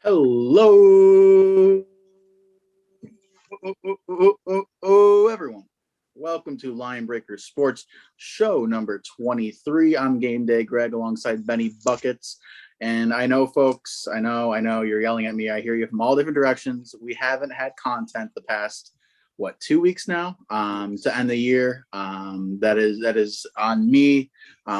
Hello, everyone. Welcome to Line Breaker Sports show number 23. I'm Game Day Greg alongside Benny Buckets. And I know, folks, I know you're yelling at me. I hear you from all different directions. We haven't had content the past, 2 weeks now to end the year. That is on me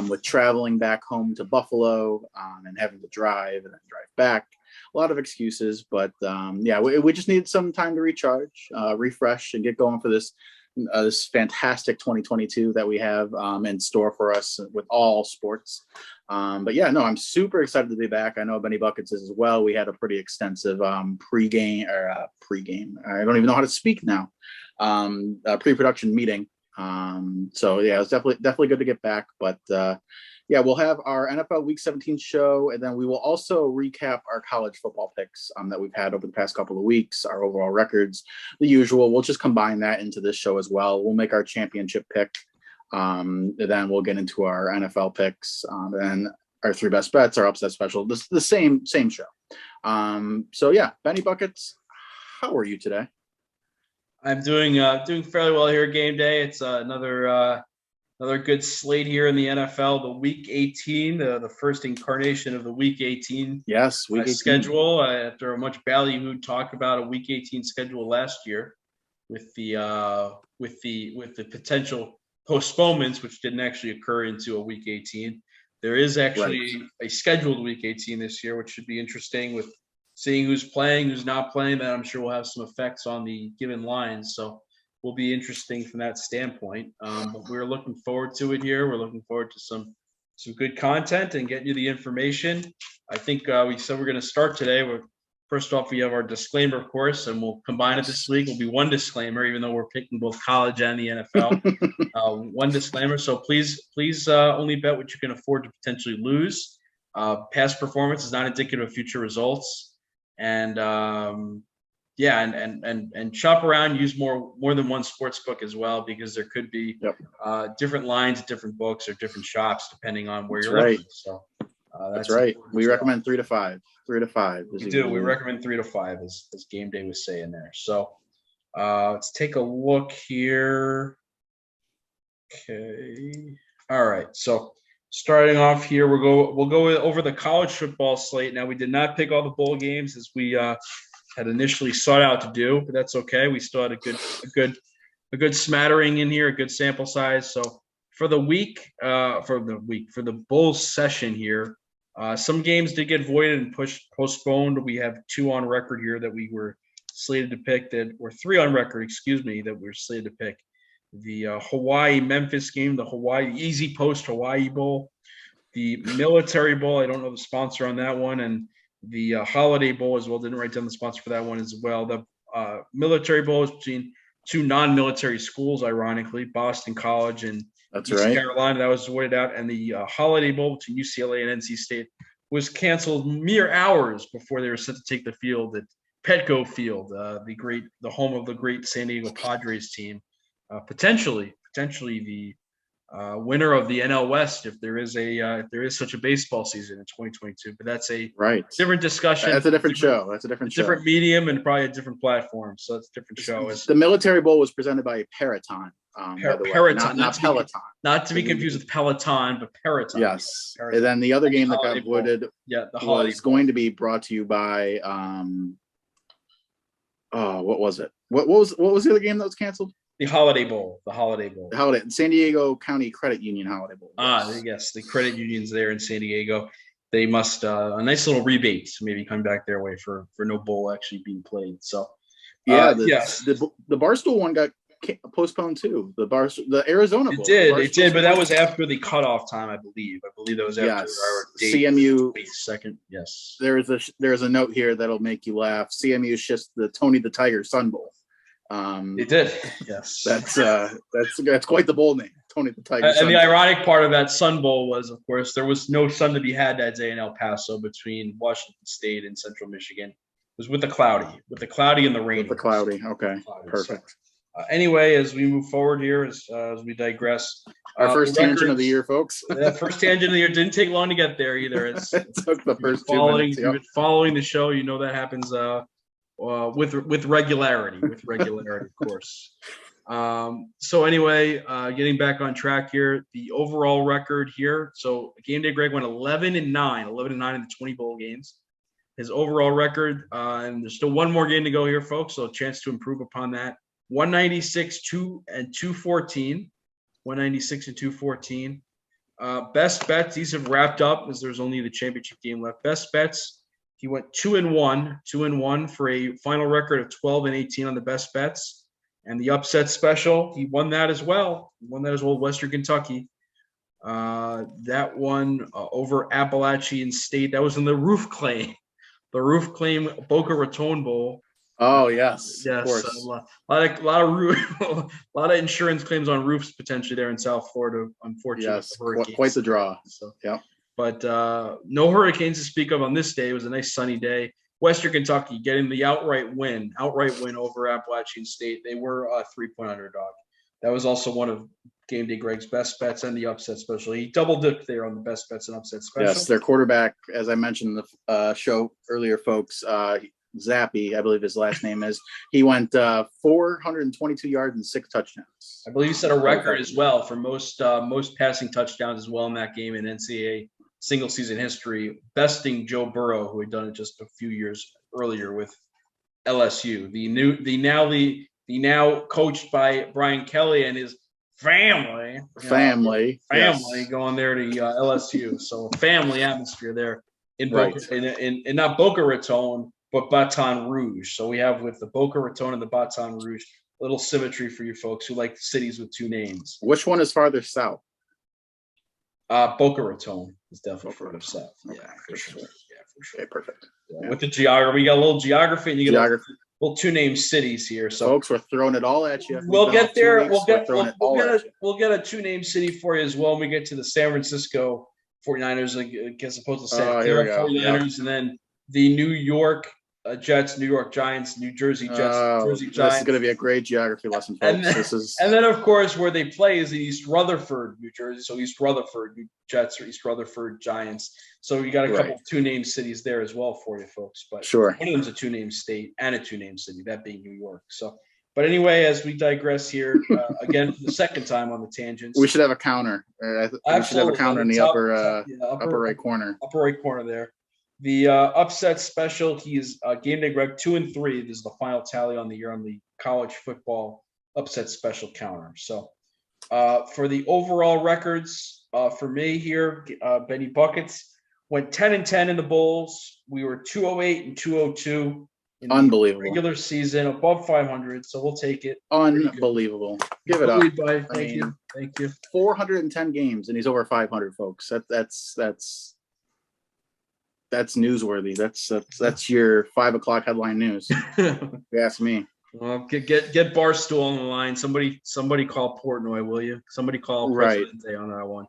with traveling back home to Buffalo and having to drive and then drive back. A lot of excuses, but we just need some time to recharge, refresh, and get going for this fantastic 2022 that we have in store for us with all sports. I'm super excited to be back. I know Benny Buckets is as well. We had a pretty extensive pre-game. I don't even know how to speak now. Pre-production meeting. It's definitely good to get back. But we'll have our NFL Week 17 show, and then we will also recap our college football picks that we've had over the past couple of weeks, our overall records, the usual. We'll just combine that into this show as well. We'll make our championship pick. Then we'll get into our NFL picks, and our three best bets, our upset special. This the same show. Benny Buckets, how are you today? I'm doing fairly well here at Game Day. It's another good slate here in the NFL. The Week 18, the first incarnation of the Week 18. Yes, Week 18 schedule. After a much ballyhooed talk about a Week 18 schedule last year, with the potential postponements, which didn't actually occur into a Week 18. There is actually a scheduled Week 18 this year, which should be interesting with seeing who's playing, who's not playing. That I'm sure will have some effects on the given lines. So will be interesting from that standpoint. But we're looking forward to it here. We're looking forward to some good content and getting you the information. I think we said we're going to start today. First off, we have our disclaimer, of course, and we'll combine it this week. It'll be one disclaimer, even though we're picking both college and the NFL. One disclaimer. So please only bet what you can afford to potentially lose. Past performance is not indicative of future results. And shop around, use more than one sports book as well, because there could be different lines at different books or different shops depending on where you're looking. So that's right. We recommend 3 to 5. 3 to 5. We do. We recommend 3 to 5, as Game Day was saying there. So let's take a look here. Okay. All right. So starting off here, we'll go over the college football slate. Now, we did not pick all the bowl games as we had initially sought out to do, but that's okay. We still had a good smattering in here, a good sample size. So for the bowl session here, some games did get voided and postponed. We have 2 on record here that we were slated to pick, or 3 on record, that we were slated to pick. The Hawaii-Memphis game, the Easy Post Hawaii Bowl, the Military Bowl. I don't know the sponsor on that one, and the Holiday Bowl as well. Didn't write down the sponsor for that one as well. The Military Bowl is between 2 non-military schools, ironically, Boston College and East Carolina. That was voided out. And the Holiday Bowl between UCLA and NC State was canceled mere hours before they were set to take the field at Petco Field, the home of the great San Diego Padres team. Potentially the winner of the NL West, if there is such a baseball season in 2022. But that's a different discussion. That's a different show. That's a different show. Different medium and probably a different platform. So that's a different show. The Military Bowl was presented by Peraton. Peloton, not Peloton. Not to be confused with Peloton, but Peraton. Yes. Peloton. And then the other game that got voided was going to be brought to you by what was it? What was the other game that was canceled? The Holiday Bowl. San Diego County Credit Union Holiday Bowl. Yes, the credit unions there in San Diego. They must a nice little rebate maybe come back their way for no bowl actually being played. So the Barstool one got postponed too. The Arizona Bowl. It did, but that was after the cutoff time, I believe. I believe that was after our date. CMU second. Yes. There is a note here that'll make you laugh. CMU is just the Tony the Tiger Sun Bowl. It did. Yes. That's quite the bowl name, Tony the Tiger. And the ironic part of that Sun Bowl was, of course, there was no sun to be had that day in El Paso between Washington State and Central Michigan. It was with the cloudy and the rain. With the cloudy. Okay. Perfect. Anyway, as we move forward here, as we digress, Our first the tangent of records- the year, folks. That first tangent of the year didn't take long to get there either. It's It took the first 2 following, minutes. if you've been following the show, you know that happens with regularity, of course. So anyway, getting back on track here, the overall record here. So Game Day Greg went 11-9 in the 20 bowl games. His overall record, and there's still one more game to go here, folks. So a chance to improve upon that. 196-214. 196-214. Best bets, these have wrapped up as there's only the championship game left. Best bets, he went 2-1 for a final record of 12-18 on the best bets. And the upset special, he won that as well. Western Kentucky. That one over Appalachian State. That was in the roof claim Boca Raton Bowl. Oh yes, yes. Of course. A lot of insurance claims on roofs potentially there in South Florida. Unfortunately, yes, quite the draw. So yeah, but no hurricanes to speak of on this day. It was a nice sunny day. Western Kentucky getting the outright win over Appalachian State. They were a 3-point underdog. That was also one of Game Day Greg's best bets and the upset special. He double dipped there on the best bets and upset special. Yes, their quarterback, as I mentioned in the show earlier, folks, Zappy, I believe his last name is. He went 422 yards and 6 touchdowns. I believe he set a record as well for most passing touchdowns as well in that game in NCAA single season history, besting Joe Burrow, who had done it just a few years earlier with LSU. The now coached by Brian Kelly and his family Yes. going there to LSU. So family atmosphere there in Right. in not Boca Raton, but Baton Rouge. So we have with the Boca Raton and the Baton Rouge, a little symmetry for you folks who like cities with 2 names. Which one is farther south? Boca Raton is definitely further south. Okay, Yeah, for sure. Okay, perfect. Yeah. With the geography, we got a little geography, and you get Geography. little 2 name cities here. So Folks, we're throwing it all at you. we'll get there. We'll get a 2 name city for you as well when we get to the San Francisco 49ers as opposed to San Diego 49ers, and then the New York Jets, New York Giants, New Jersey Jets, Jersey Giants. This is going to be a great geography lesson, folks. And then, of course, where they play is in East Rutherford, New Jersey. So East Rutherford Jets or East Rutherford Giants. So you got a couple of 2 name cities there as well for you folks. But sure, one of them's a 2 name state and a 2 name city, that being New York. So, but anyway, as we digress here, again for the second time on the tangents, we should have a counter. We should have a counter in the upper right corner. Upper right corner there. The upset special, he's Game Day Greg 2-3. This is the final tally on the year on the college football upset special counter. So for the overall records, for me here, Benny Buckets went 10-10 in the bowls. We were 208 and 202 in Unbelievable. the regular season, above 500. So we'll take it. Unbelievable. Give it up. Thank you. 410 games and he's over 500, folks. That's newsworthy. That's your 5 o'clock headline news. If you ask me. Well, get Barstool on the line. Somebody call Portnoy, will you? Somebody call Presidente on that one.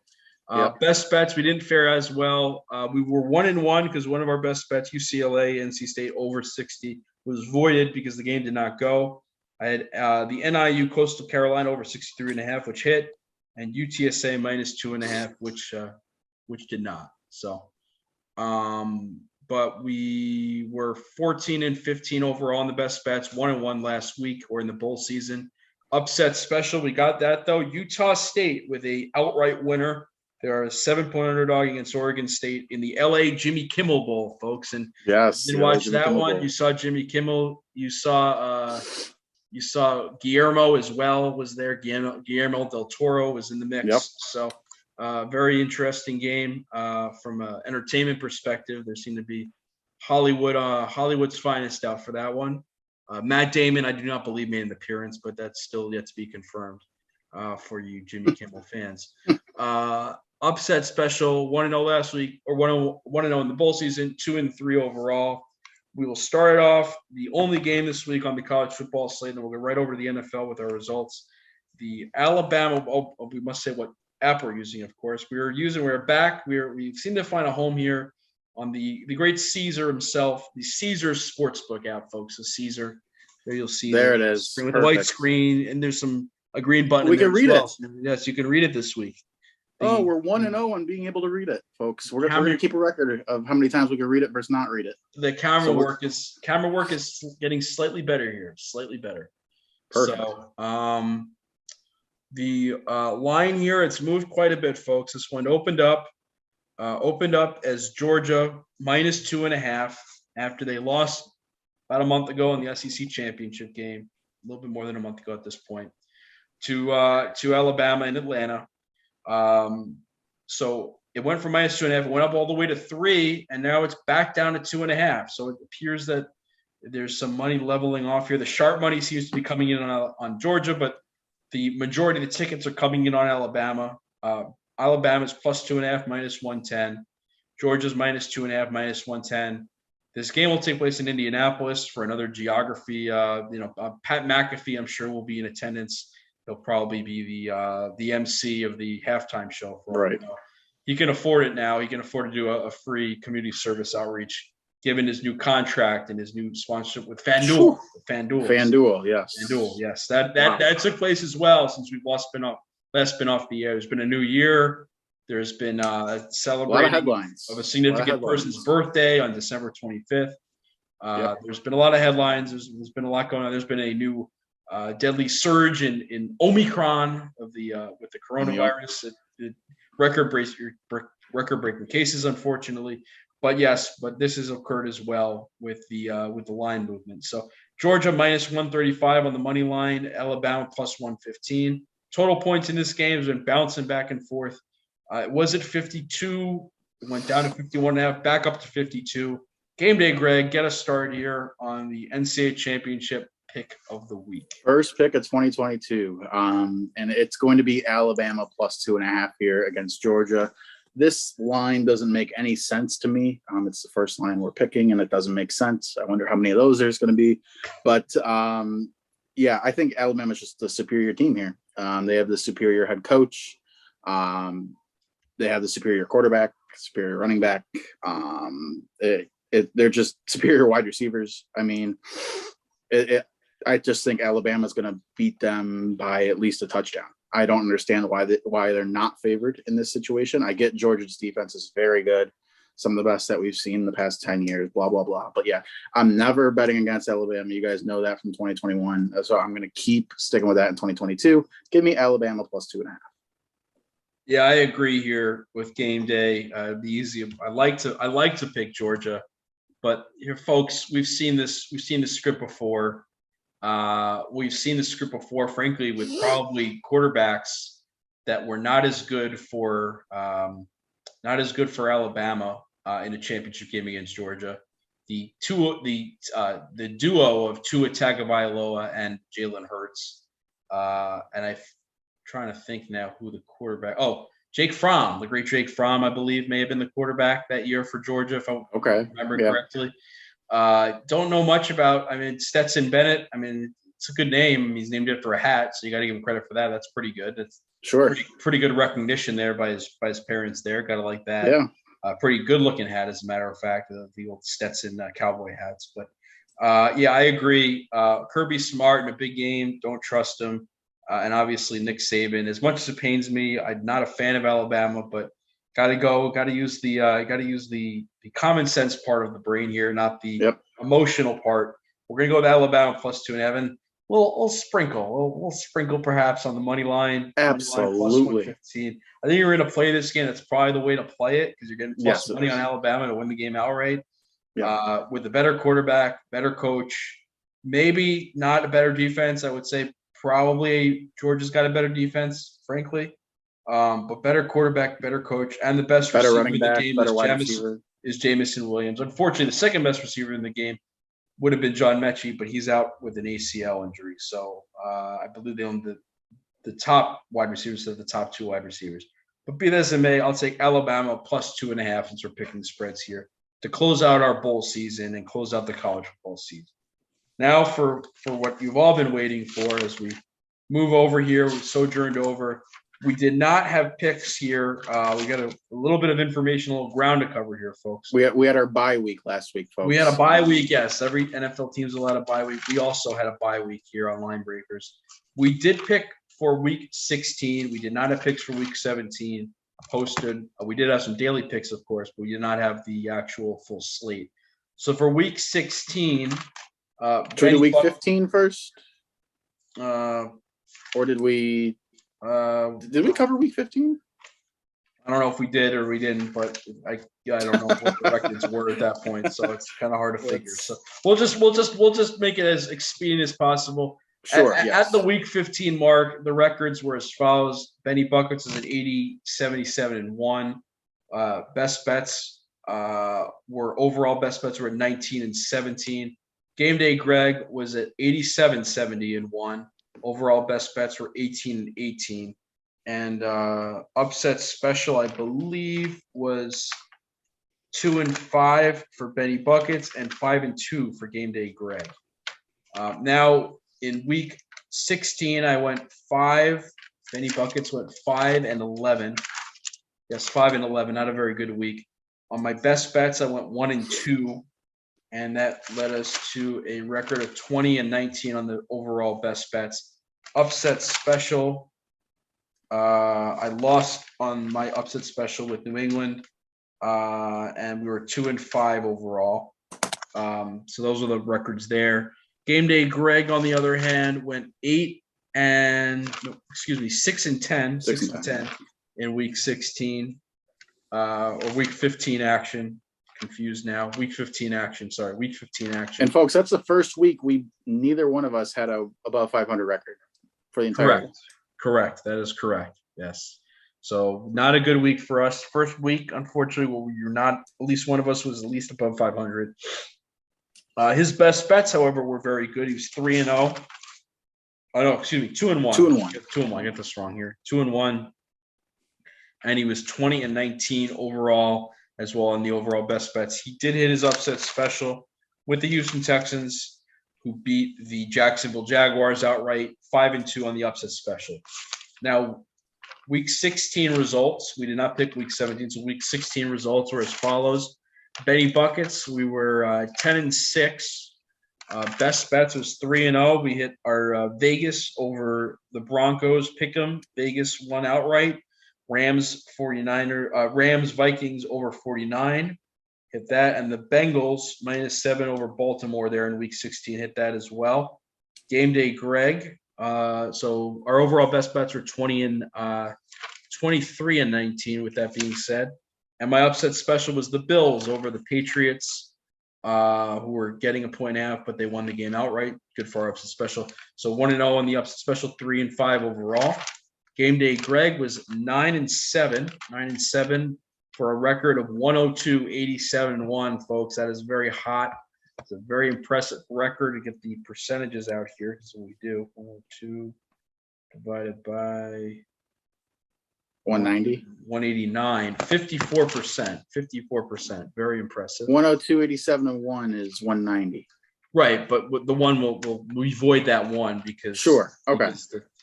Best bets, we didn't fare as well. We were 1-1 because one of our best bets, UCLA, NC State over 60, was voided because the game did not go. I had the NIU Coastal Carolina over 63.5, which hit, and UTSA -2.5, which did not. So. But we were 14-15 overall in the best bets, 1-1 last week or in the bowl season. Upset special, we got that though. Utah State with a outright winner. They're a 7-point underdog against Oregon State in the LA Jimmy Kimmel Bowl, folks. And yes, you didn't watch that Kimmel one. Bowl. You saw Jimmy Kimmel. You saw Guillermo as well was there. Guillermo del Toro was in the mix. Yep. So. Very interesting game from an entertainment perspective. There seemed to be Hollywood's finest out for that one. Matt Damon, I do not believe made an appearance, but that's still yet to be confirmed for you Jimmy Kimmel fans. Upset special, 1-0 last week, or 1-0 in the bowl season, 2-3 overall. We will start it off. The only game this week on the college football slate, and we'll go right over to the NFL with our results. The Alabama, we must say what app we're using, of course. We're back. We seem to find a home here on the great Caesar himself, the Caesar Sportsbook app, folks. The Caesar There you'll see. There it the is. screen with the white Perfect. screen, and there's a green button. We in there can read as well. it. Yes, you can read it this week. Oh, we're 1-0 on being able to read it, folks. We're Camera- gonna keep a record of how many times we can read it versus not read it. The camera So work is getting slightly better here. Slightly better. Perfect. So the line here, it's moved quite a bit, folks. This one opened up as Georgia -2.5 after they lost about a month ago in the SEC championship game, a little bit more than a month ago at this point, to Alabama and Atlanta. So it went from -2.5, it went up all the way to 3, and now it's back down to 2.5. So it appears that there's some money leveling off here. The sharp money seems to be coming in on Georgia, but the majority of the tickets are coming in on Alabama. Alabama's +2.5, -110. Georgia's -2.5, -110. This game will take place in Indianapolis for another geography. Pat McAfee, I'm sure, will be in attendance. He'll probably be the MC of the halftime show. Right. He can afford it now. He can afford to do a free community service outreach, given his new contract and his new sponsorship with FanDuel. FanDuel, yes. FanDuel, yes. That took place as well since we've last been off the air. There's been a new year. There's been a celebrating of a significant person's birthday on December 25th. There's been a lot of headlines. There's been a lot going on. There's been a new deadly surge in Omicron with the coronavirus. Record-breaking cases, unfortunately. But this has occurred as well with the line movement. So Georgia -135 on the money line, Alabama +115. Total points in this game has been bouncing back and forth. It was at 52. It went down to 51.5, back up to 52. Game day, Greg, get us started here on the NCAA championship pick of the week. First pick of 2022. And it's going to be Alabama +2.5 here against Georgia. This line doesn't make any sense to me. It's the first line we're picking, and it doesn't make sense. I wonder how many of those there's going to be. But, I think Alabama's just the superior team here. They have the superior head coach. They have the superior quarterback, superior running back. They're just superior wide receivers. I mean, I just think Alabama's going to beat them by at least a touchdown. I don't understand why they're not favored in this situation. I get Georgia's defense is very good, some of the best that we've seen in the past 10 years, blah, blah, blah. But yeah, I'm never betting against Alabama. You guys know that from 2021. So I'm going to keep sticking with that in 2022. Give me Alabama +2.5. Yeah, I agree here with game day. The easy. I like to pick Georgia, but here, folks, we've seen this script before. Frankly, with probably quarterbacks that were not as good for Alabama in a championship game against Georgia. The duo of Tua Tagovailoa and Jalen Hurts, and I'm trying to think now who the quarterback. Oh, Jake Fromm, the great Jake Fromm, I believe, may have been the quarterback that year for Georgia, if I remember correctly. Don't know much about. Stetson Bennett. It's a good name. He's named after a hat, so you got to give him credit for that. That's pretty good. That's pretty good recognition there by his parents. There, gotta like that. Yeah, pretty good looking hat, as a matter of fact, the old Stetson cowboy hats. But I agree. Kirby Smart in a big game. Don't trust him. And obviously Nick Saban. As much as it pains me, I'm not a fan of Alabama, but got to use the common sense part of the brain here, not the emotional part. We're gonna go with Alabama +2.5. We'll sprinkle perhaps on the money line. Absolutely. +115. I think you're gonna play this game. That's probably the way to play it because you're getting plus money on Alabama to win the game outright. Yeah. With a better quarterback, better coach, maybe not a better defense. I would say probably Georgia's got a better defense, frankly. But better quarterback, better coach, and the best receiver in the game is Jamison Williams. Unfortunately, the second best receiver in the game would have been John Mechie, but he's out with an ACL injury. So I believe they own the top wide receivers of the top two wide receivers. But be that as it may, I'll take Alabama +2.5 since we're picking the spreads here to close out our bowl season and close out the college football season. Now for what you've all been waiting for as we move over here, we've sojourned over We did not have picks here. We got a little bit of informational ground to cover here, folks. We had our bye week last week, folks. We had a bye week, yes. Every NFL team's allowed a bye week. We also had a bye week here on Line Breakers. We did pick for week 16. We did not have picks for week 17 posted. We did have some daily picks, of course, but we did not have the actual full slate. So for week 16, should we do week 15 first? Or did we cover week 15? I don't know if we did or we didn't, but I don't know what the records were at that point, so it's kind of hard to figure. So we'll just make it as expedient as possible. Sure. At the week 15 mark, the records were as follows: Benny Buckets is at 80, 77, and 1. Best bets overall best bets were at 19 and 17. Game Day Greg was at 87, 70, and 1. Overall best bets were 18 and 18. And upset special, I believe, was 2 and 5 for Benny Buckets and 5 and 2 for Game Day Greg. Now in week 16, I went 5. Benny Buckets went 5 and 11. Yes, 5 and 11. Not a very good week. On my best bets, I went 1 and 2, and that led us to a record of 20 and 19 on the overall best bets. Upset special. I lost on my upset special with New England, and we were 2 and 5 overall. So those are the records there. Game Day Greg, on the other hand, went 6 and 10 in week 16, or week 15 action. Confused now. Week 15 action. And folks, that's the first week neither one of us had a above 500 record for the entire week. Correct. That is correct. Yes. So not a good week for us. First week, unfortunately, you're not. At least one of us was at least above 500. His best bets, however, were very good. He was 3 and 0. Oh no, excuse me, 2 and 1. 2 and 1. 2 and 1. I get this wrong here. 2 and 1, and he was 20 and 19 overall as well in the overall best bets. He did hit his upset special with the Houston Texans, who beat the Jacksonville Jaguars outright, 5 and 2 on the upset special. Now, week 16 results, we did not pick week 17, so week 16 results were as follows. Benny Buckets, we were 10 and 6. Best bets was 3 and 0. We hit our Vegas over the Broncos pick'em. Vegas won outright. Rams Vikings over 49. Hit that, and the Bengals -7 over Baltimore there in week 16 hit that as well. Game Day Greg. So our overall best bets were 23 and 19. With that being said, and my upset special was the Bills over the Patriots, who were getting a point and a half, but they won the game outright. Good for our upset special. So 1 and 0 on the upset special, 3 and 5 overall. Game Day Greg was 9 and 7. For a record of 102, 87, and 1, folks. That is very hot. It's a very impressive record to get the percentages out here. So we do 102 divided by 190. 189, 54%. 54%. Very impressive. 102, 87, and 1 is 190. Right, but the one we void that one because sure. Okay.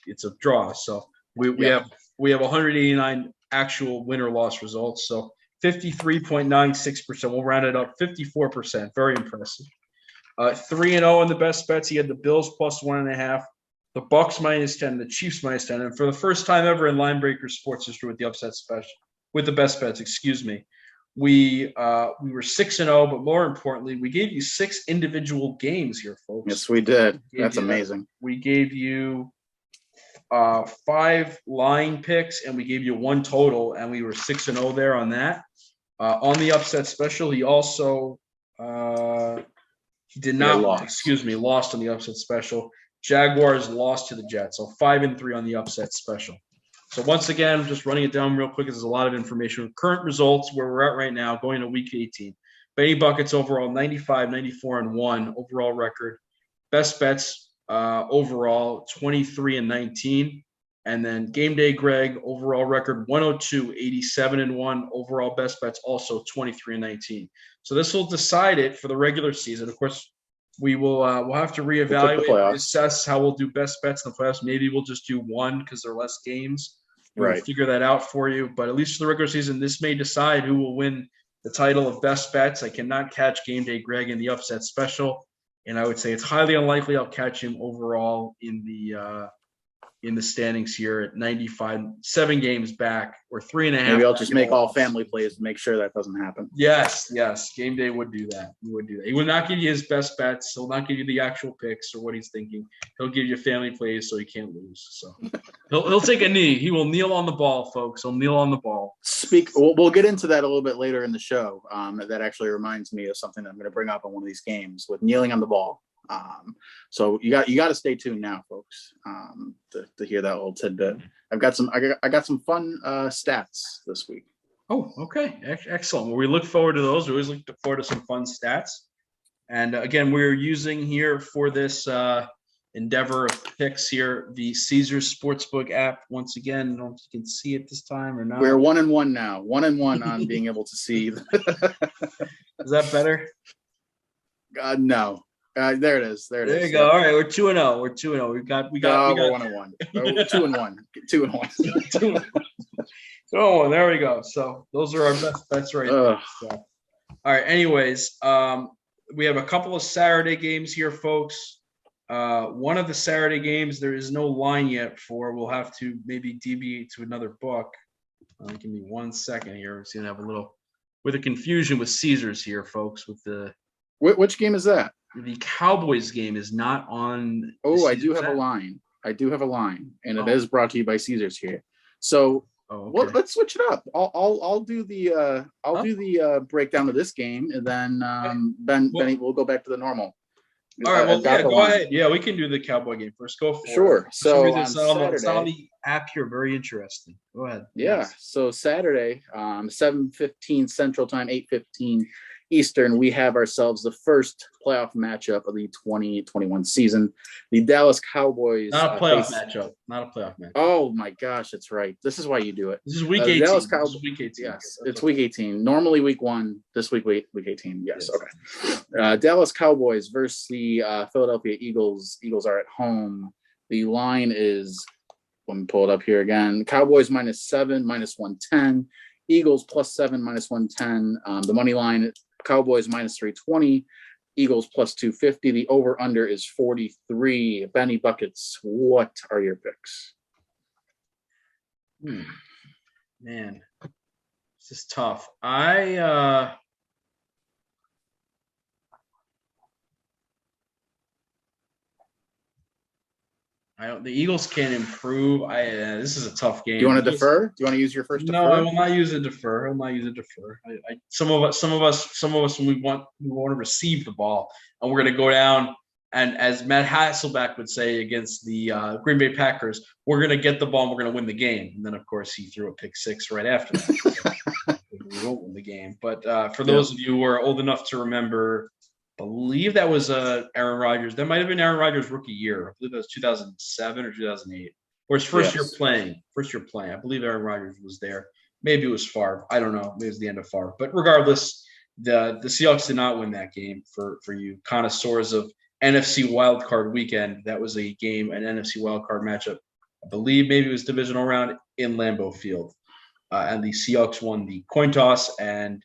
It's a draw. So we have 189 actual win or loss results. So 53.96%. We'll round it up. 54%. Very impressive. 3 and 0 on the best bets. He had the Bills plus 1.5, the Bucks -10, the Chiefs -10, and for the first time ever in Line Breakers sports history with the upset special, with the best bets. Excuse me. We were 6 and 0, but more importantly, we gave you 6 individual games here, folks. Yes, we did. That's amazing. We gave you 5 line picks, and we gave you 1 total, and we were 6 and 0 there on that. On the upset special, he also lost on the upset special. Jaguars lost to the Jets, so 5 and 3 on the upset special. So once again, I'm just running it down real quick because there's a lot of information. Current results where we're at right now, going to week 18. Benny Buckets overall 95, 94, and 1 overall record. Best bets overall 23 and 19. And then Game Day Greg overall record 102, 87 and 1. Overall best bets also 23 and 19. So this will decide it for the regular season. Of course, we will we'll have to reevaluate and assess how we'll do best bets in the playoffs. Maybe we'll just do 1 because there are less games. we'll Right. figure that out for you. But at least for the regular season, this may decide who will win the title of best bets. I cannot catch Game Day Greg in the upset special, and I would say it's highly unlikely I'll catch him overall in the standings here at 95, 7 games back, or 3.5. Maybe I'll just back make all loss. family plays to make sure that doesn't happen. Yes. Game Day would do that. He would do that. He will not give you his best bets. He'll not give you the actual picks or what he's thinking. He'll give you family plays so he can't lose. So he'll take a knee. He will kneel on the ball, folks. He'll kneel on the ball. We'll get into that a little bit later in the show. That actually reminds me of something that I'm going to bring up on one of these games with kneeling on the ball. So you got to stay tuned now, folks, to hear that little tidbit. I got some fun stats this week. Oh, okay. Excellent. Well, we look forward to those. We always look forward to some fun stats. And again, we're using here for this endeavor of picks here the Caesars Sportsbook app. Once again, I don't know if you can see it this time or not. We're 1-1 now. 1-1 on being able to see. Is that better? No. There it is. There you go. All right, we're 2-0. We're 2-0. We got. We're 1-1. 2-1. 2-1. Oh, there we go. So those are our best bets right there. So, all right. Anyways, we have a couple of Saturday games here, folks. One of the Saturday games there is no line yet for. We'll have to maybe deviate to another book. Give me 1 second here. We're gonna have a little with a confusion with Caesars here, folks. With the which game is that? The Cowboys game is not on. Oh, I do have a line. And it is brought to you by Caesars here. So well, let's switch it up. I'll do the breakdown of this game, and then Benny, we'll go back to the normal. All right, well, go ahead. Yeah, we can do the Cowboy game first. Go for it. Sure. So on Saturday, on the app here, very interesting. Go ahead. Yeah. Yes. So Saturday, 7:15 Central Time, 8:15 Eastern, we have ourselves the first playoff matchup of the 2021 season. The Dallas Cowboys. Not a playoff matchup. Not a playoff matchup. Oh my gosh, that's right. This is why you do it. This is week 18. Dallas Cowboys. Week 18. Yes, it's week 18. Normally week 1. This week 18. Yes. Okay. Dallas Cowboys versus the Philadelphia Eagles. Eagles are at home. The line is, let me pull it up here again. Cowboys -7, -110. Eagles +7, -110. The money line, Cowboys -320, Eagles +250. The over/under is 43. Benny Buckets, what are your picks? Man, this is tough. The Eagles can improve. This is a tough game. Do you want to defer? Do you want to use your first defer? No, I will not use a defer. Some of us, when we want to receive the ball, and we're going to go down. And as Matt Hasselbeck would say against the Green Bay Packers, we're going to get the ball and we're going to win the game. And then, of course, he threw a pick six right after that. So we won't win the game. But for those of you who are old enough to remember, I believe that was Aaron Rodgers. That might have been Aaron Rodgers' rookie year. I believe that was 2007 or 2008. Or his first year playing. I believe Aaron Rodgers was there. Maybe it was Favre. I don't know. Maybe it was the end of Favre. But regardless, the Seahawks did not win that game for you connoisseurs of NFC wildcard weekend. That was a game, an NFC wildcard matchup. I believe maybe it was divisional round in Lambeau Field. And the Seahawks won the coin toss and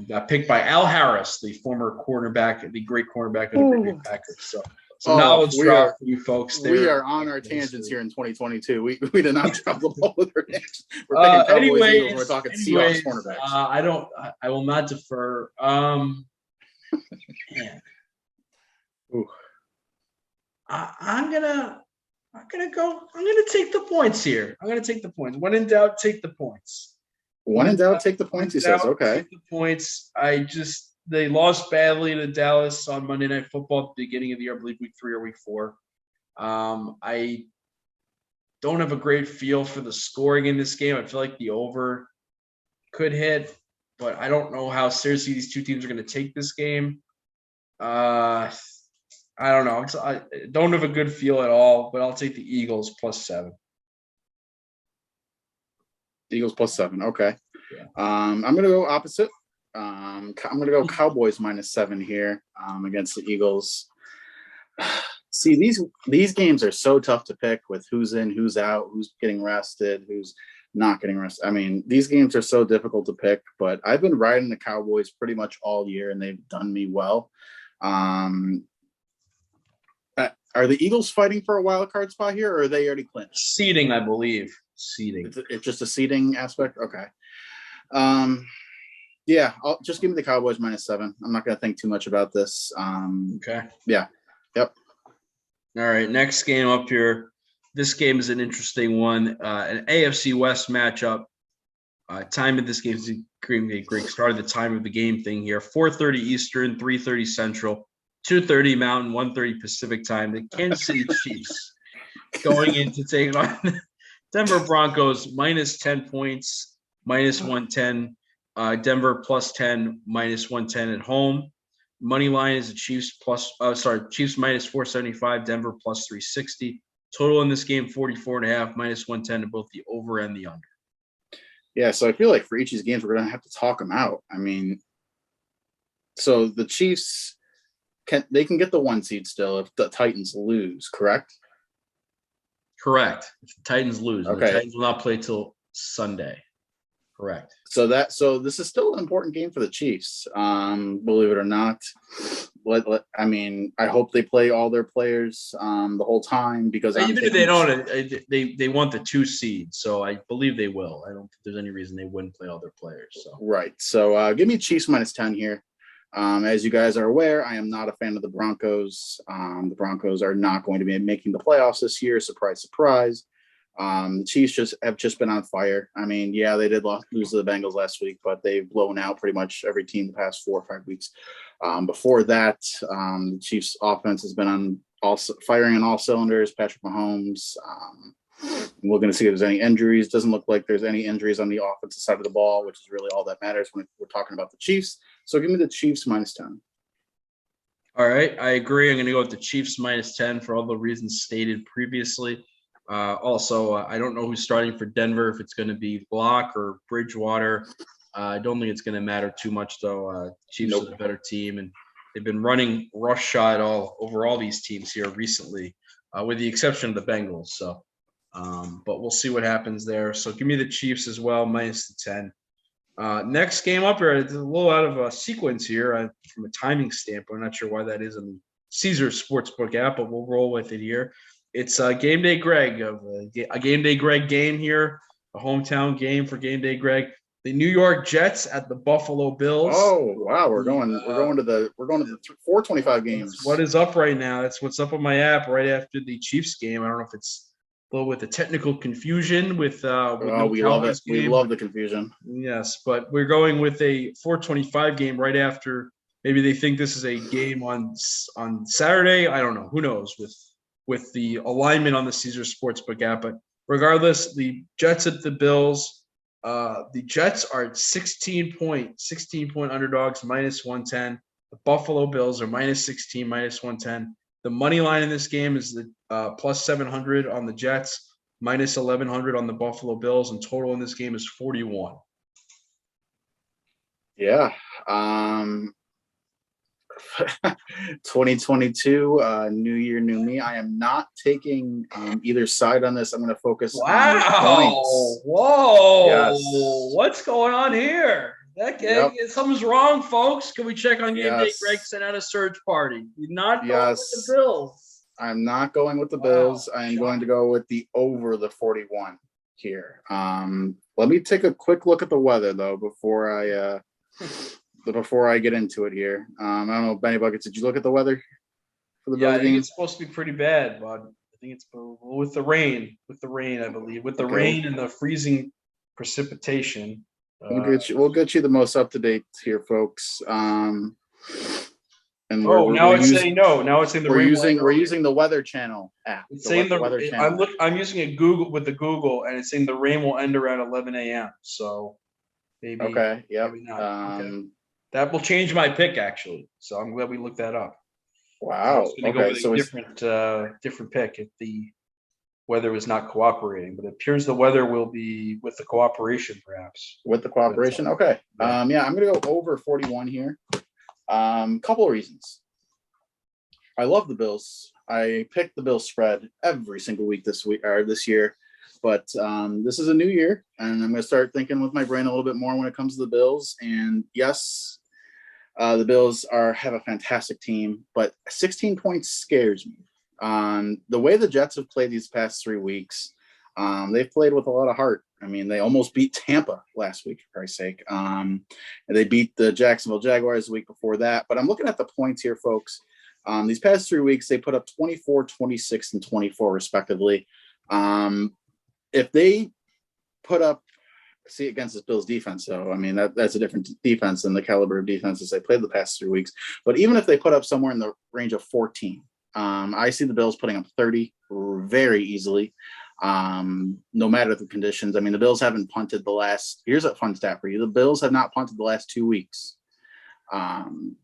got picked by Al Harris, the former quarterback, the great cornerback of the Green Bay Packers. So knowledge drop for you folks there. We are on our tangents here in 2022. We did not drop the ball with our tangents. We're picking Cowboys, Eagles, we're talking Seahawks cornerbacks. I will not defer. Man. I'm gonna take the points here. I'm gonna take the points. When in doubt, take the points. When in doubt, take the points, he says. Okay. Take the points. They lost badly to Dallas on Monday Night Football at the beginning of the year, I believe week 3 or week 4. I don't have a great feel for the scoring in this game. I feel like the over could hit, but I don't know how seriously these two teams are going to take this game. I don't know. I don't have a good feel at all, but I'll take the Eagles +7. Eagles +7. Okay. Yeah. I'm going to go opposite. I'm going to go Cowboys -7 here against the Eagles. See, these games are so tough to pick with who's in, who's out, who's getting rested, who's not getting rest. I mean, these games are so difficult to pick, but I've been riding the Cowboys pretty much all year, and they've done me well. Um, are the Eagles fighting for a wild card spot here, or are they already clinched? Seeding, I believe. Seeding. It's just a seeding aspect. Okay. Yeah, I'll just give me the Cowboys -7. I'm not going to think too much about this. Okay. Yeah. Yep. All right. Next game up here. This game is an interesting one. An AFC West matchup. Time of this game is Greg started the time of the game thing here. 4:30 Eastern, 3:30 Central, 2:30 Mountain, 1:30 Pacific time. The Kansas City Chiefs going in to take on Denver Broncos -10 points, -110. Denver +10, -110 at home. Money line is the Chiefs Chiefs -475, Denver +360. Total in this game 44.5, -110 to both the over and the under. Yeah, so I feel like for each of these games, we're going to have to talk them out. I mean, so the Chiefs can get the 1 seed still if the Titans lose, correct? Correct. If the Titans lose, Okay. The Titans will not play till Sunday. Correct. So this is still an important game for the Chiefs. Believe it or not. I mean, I hope they play all their players the whole time because even if they don't, they want the 2 seed, so I believe they will. I don't think there's any reason they wouldn't play all their players. So right. So give me Chiefs -10 here. As you guys are aware, I am not a fan of the Broncos. The Broncos are not going to be making the playoffs this year. Surprise, surprise. The Chiefs have been on fire. I mean, yeah, they did lose to the Bengals last week, but they've blown out pretty much every team the past 4 or 5 weeks. Before that, the Chiefs offense has been firing on all cylinders. Patrick Mahomes. We're going to see if there's any injuries. Doesn't look like there's any injuries on the offensive side of the ball, which is really all that matters when we're talking about the Chiefs. So give me the Chiefs -10. All right, I agree. I'm going to go with the Chiefs -10 for all the reasons stated previously. Also, I don't know who's starting for Denver, if it's going to be Block or Bridgewater. I don't think it's going to matter too much, though. Chiefs are the better team, and they've been running roughshod over all these teams here recently, with the exception of the Bengals. So, but we'll see what happens there. So give me the Chiefs as well, -10. Next game up here, it's a little out of sequence here from a timing standpoint. I'm not sure why that is in the Caesars Sportsbook app, but we'll roll with it here. It's Game Day Greg, a Game Day Greg game here, a hometown game for Game Day Greg. The New York Jets at the Buffalo Bills. Oh wow, we're going to the 425 games. What is up right now? That's what's up on my app right after the Chiefs game. I don't know if it's a little with the technical confusion with we love it. We love the confusion. Yes, but we're going with a 425 game right after. Maybe they think this is a game on Saturday. I don't know. Who knows with the alignment on the Caesars Sportsbook app. But regardless, the Jets at the Bills. The Jets are 16 point underdogs, -110. The Buffalo Bills are -16, -110. The money line in this game is the +700 on the Jets, -1100 on the Buffalo Bills, and total in this game is 41. Yeah. 2022, new year, new me. I am not taking either side on this. I'm going to focus on points. Whoa. Yes. What's going on here? Something's wrong, folks. Can we check on Game Day? Greg sent out a search party. You're not going with the Bills. I'm not going with the Bills. I am going to go with the over the 41 here. Let me take a quick look at the weather, though, before I get into it here. I don't know, Benny Buckets, did you look at the weather for the Bills game? I think it's supposed to be pretty bad, bud. I think it's with the rain, I believe. With the rain and the freezing precipitation. We'll get you the most up-to-date here, folks. And now it's saying the we're using the Weather Channel app. It's saying the Weather Channel. I'm using a Google, and it's saying the rain will end around 11 a.m. So maybe. Okay. Yep. Maybe not. Okay. That will change my pick, actually. So I'm glad we looked that up. Wow. So go with a different pick if the weather is not cooperating, but it appears the weather will be with the cooperation, perhaps. With the cooperation, okay. Yeah. I'm going to go over 41 here. Couple of reasons. I love the Bills. I picked the Bills spread every single week this year. but this is a new year, and I'm going to start thinking with my brain a little bit more when it comes to the Bills. And yes, the Bills have a fantastic team, but 16 points scares me. The way the Jets have played these past 3 weeks, they've played with a lot of heart. I mean, they almost beat Tampa last week, for Christ's sake. And they beat the Jacksonville Jaguars the week before that. But I'm looking at the points here, folks. These past 3 weeks, they put up 24, 26, and 24, respectively. If they put up, see, against this Bills defense, though, I mean, that's a different defense than the caliber of defenses they played the past 3 weeks. But even if they put up somewhere in the range of 14, I see the Bills putting up 30 very easily, no matter the conditions. I mean, the Bills haven't punted here's a fun stat for you. The Bills have not punted the last 2 weeks,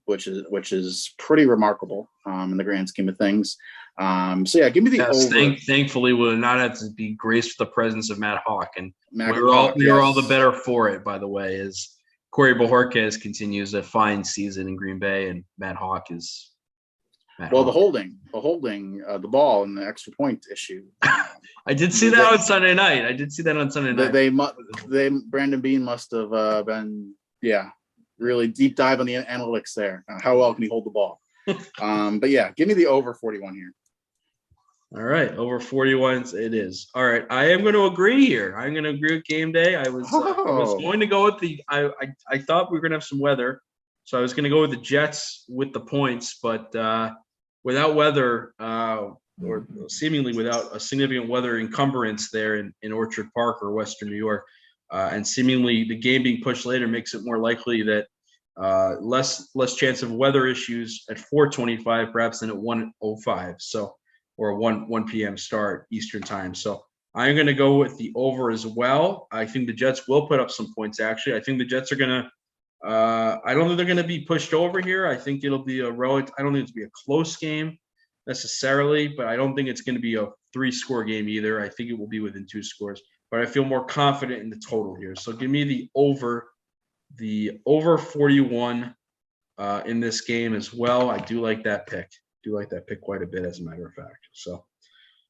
which is pretty remarkable in the grand scheme of things. So yeah, give me the over. Thankfully, we will not have to be graced with the presence of Matt Hawk, and Matt we were all the yes. better for it. By the way, as Corey Bojorquez continues a fine season in Green Bay, and Matt Hawk is. The holding, the ball and the extra point issue. I did see that on Sunday night. They Brandon Beane must have been, really deep dive on the analytics there. How well can he hold the ball? But yeah, give me the over 41 here. All right, over 41 it is. All right, I am going to agree here. I'm going to agree with game day. I was going to go with I thought we were going to have some weather, so I was going to go with the Jets with the points, but without weather or seemingly without a significant weather encumbrance there in Orchard Park or Western New York, and seemingly the game being pushed later makes it more likely that less chance of weather issues at 4:25 perhaps than at 1:05. So, or 1 p.m. start Eastern time. So I'm going to go with the over as well. I think the Jets will put up some points. Actually, I think the Jets are going to. I don't think they're going to be pushed over here. I think it'll be I don't think it's be a close game necessarily, but I don't think it's going to be a 3-score game either. I think it will be within 2 scores. But I feel more confident in the total here. So give me the over 41 in this game as well. I do like that pick. Quite a bit, as a matter of fact. So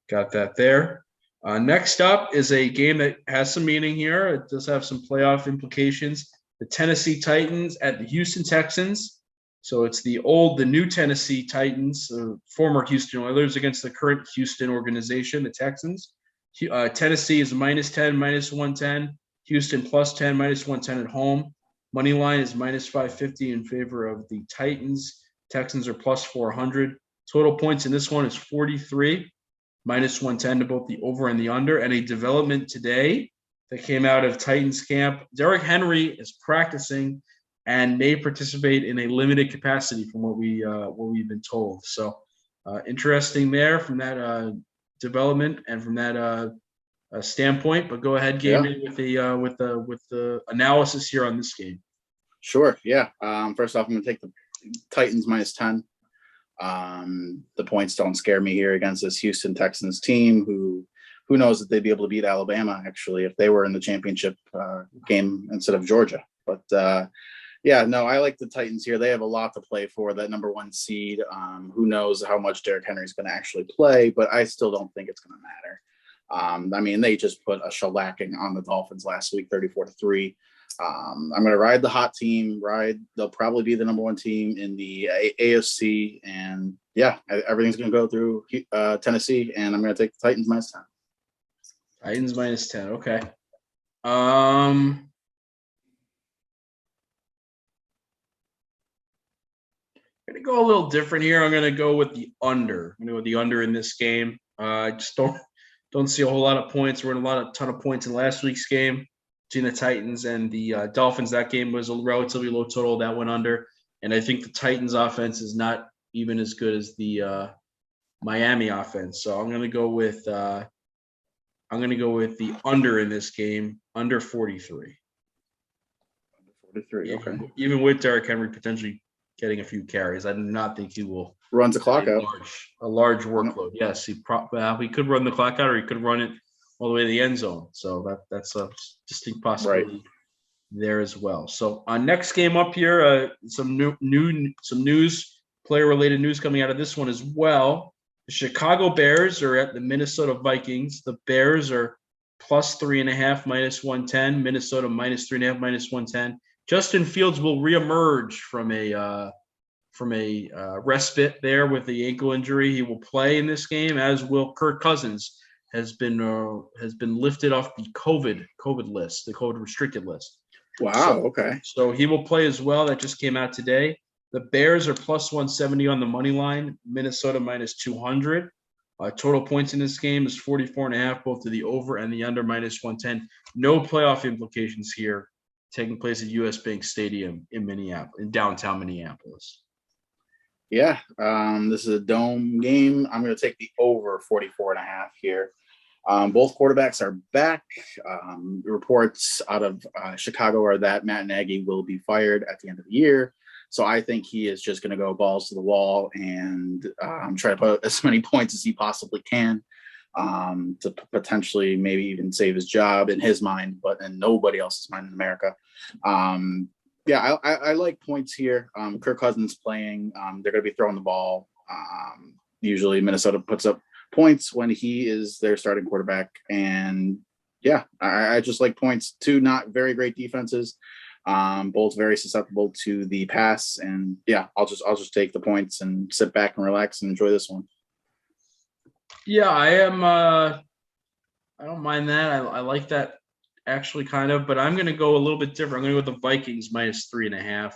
got that there. Next up is a game that has some meaning here. It does have some playoff implications. The Tennessee Titans at the Houston Texans. So it's the new Tennessee Titans, former Houston Oilers against the current Houston organization, the Texans. Tennessee is -10, -110. Houston +10, -110 at home. Money line is -550 in favor of the Titans. Texans are +400. Total points in this one is 43, -110 to both the over and the under. And a development today that came out of Titans camp, Derrick Henry is practicing and may participate in a limited capacity from what we've been told. So interesting there from that development and from that standpoint. But go ahead, Gabe, with the analysis here on this game. Sure. Yeah. First off, I'm going to take the Titans -10. The points don't scare me here against this Houston Texans team who knows that they'd be able to beat Alabama, actually, if they were in the championship game instead of Georgia. But I like the Titans here. They have a lot to play for, that number 1 seed. Who knows how much Derrick Henry is going to actually play, but I still don't think it's going to matter. I mean, they just put a shellacking on the Dolphins last week, 34-3. I'm going to ride the hot team. They'll probably be the number 1 team in the AFC, and everything's going to go through Tennessee, and I'm going to take the Titans -10. Titans -10. Okay. I'm going to go a little different here. I'm going to go with the under. I'm going to go with the under in this game. I just don't see a whole lot of points. We're in a ton of points in last week's game between the Titans and the Dolphins. That game was a relatively low total. That went under. And I think the Titans offense is not even as good as the Miami offense. So I'm going to go with the under in this game, under 43. 43, okay. Even with Derrick Henry potentially getting a few carries, I do not think he will runs the clock out. A large workload. Yes, he could run the clock out, or he could run it all the way to the end zone. So that's a distinct possibility there as well. So next game up here, some news, player-related news coming out of this one as well. The Chicago Bears are at the Minnesota Vikings. The Bears are plus 3.5, minus 110. Minnesota minus 3.5, minus 110. Justin Fields will reemerge from a respite there with the ankle injury. He will play in this game, as will Kirk Cousins. Has been lifted off the COVID list, the COVID restricted list. Wow. Okay. So he will play as well. That just came out today. The Bears are plus 170 on the money line. Minnesota minus 200. Total points in this game is 44.5, both to the over and the under, minus 110. No playoff implications here. Taking place at US Bank Stadium in downtown Minneapolis. Yeah. This is a dome game. I'm going to take the over 44.5 here. Both quarterbacks are back. Reports out of Chicago are that Matt Nagy will be fired at the end of the year. So I think he is just going to go balls to the wall and try to put as many points as he possibly can to potentially maybe even save his job in his mind, but in nobody else's mind in America. Yeah, I like points here. Kirk Cousins playing. They're going to be throwing the ball. Usually Minnesota puts up points when he is their starting quarterback. And yeah, I just like points. Two not very great defenses, both very susceptible to the pass. And yeah, I'll just take the points and sit back and relax and enjoy this one. Yeah, I am. I don't mind that. I like that actually, kind of. But I'm going to go a little bit different. I'm going to go with the Vikings minus 3.5.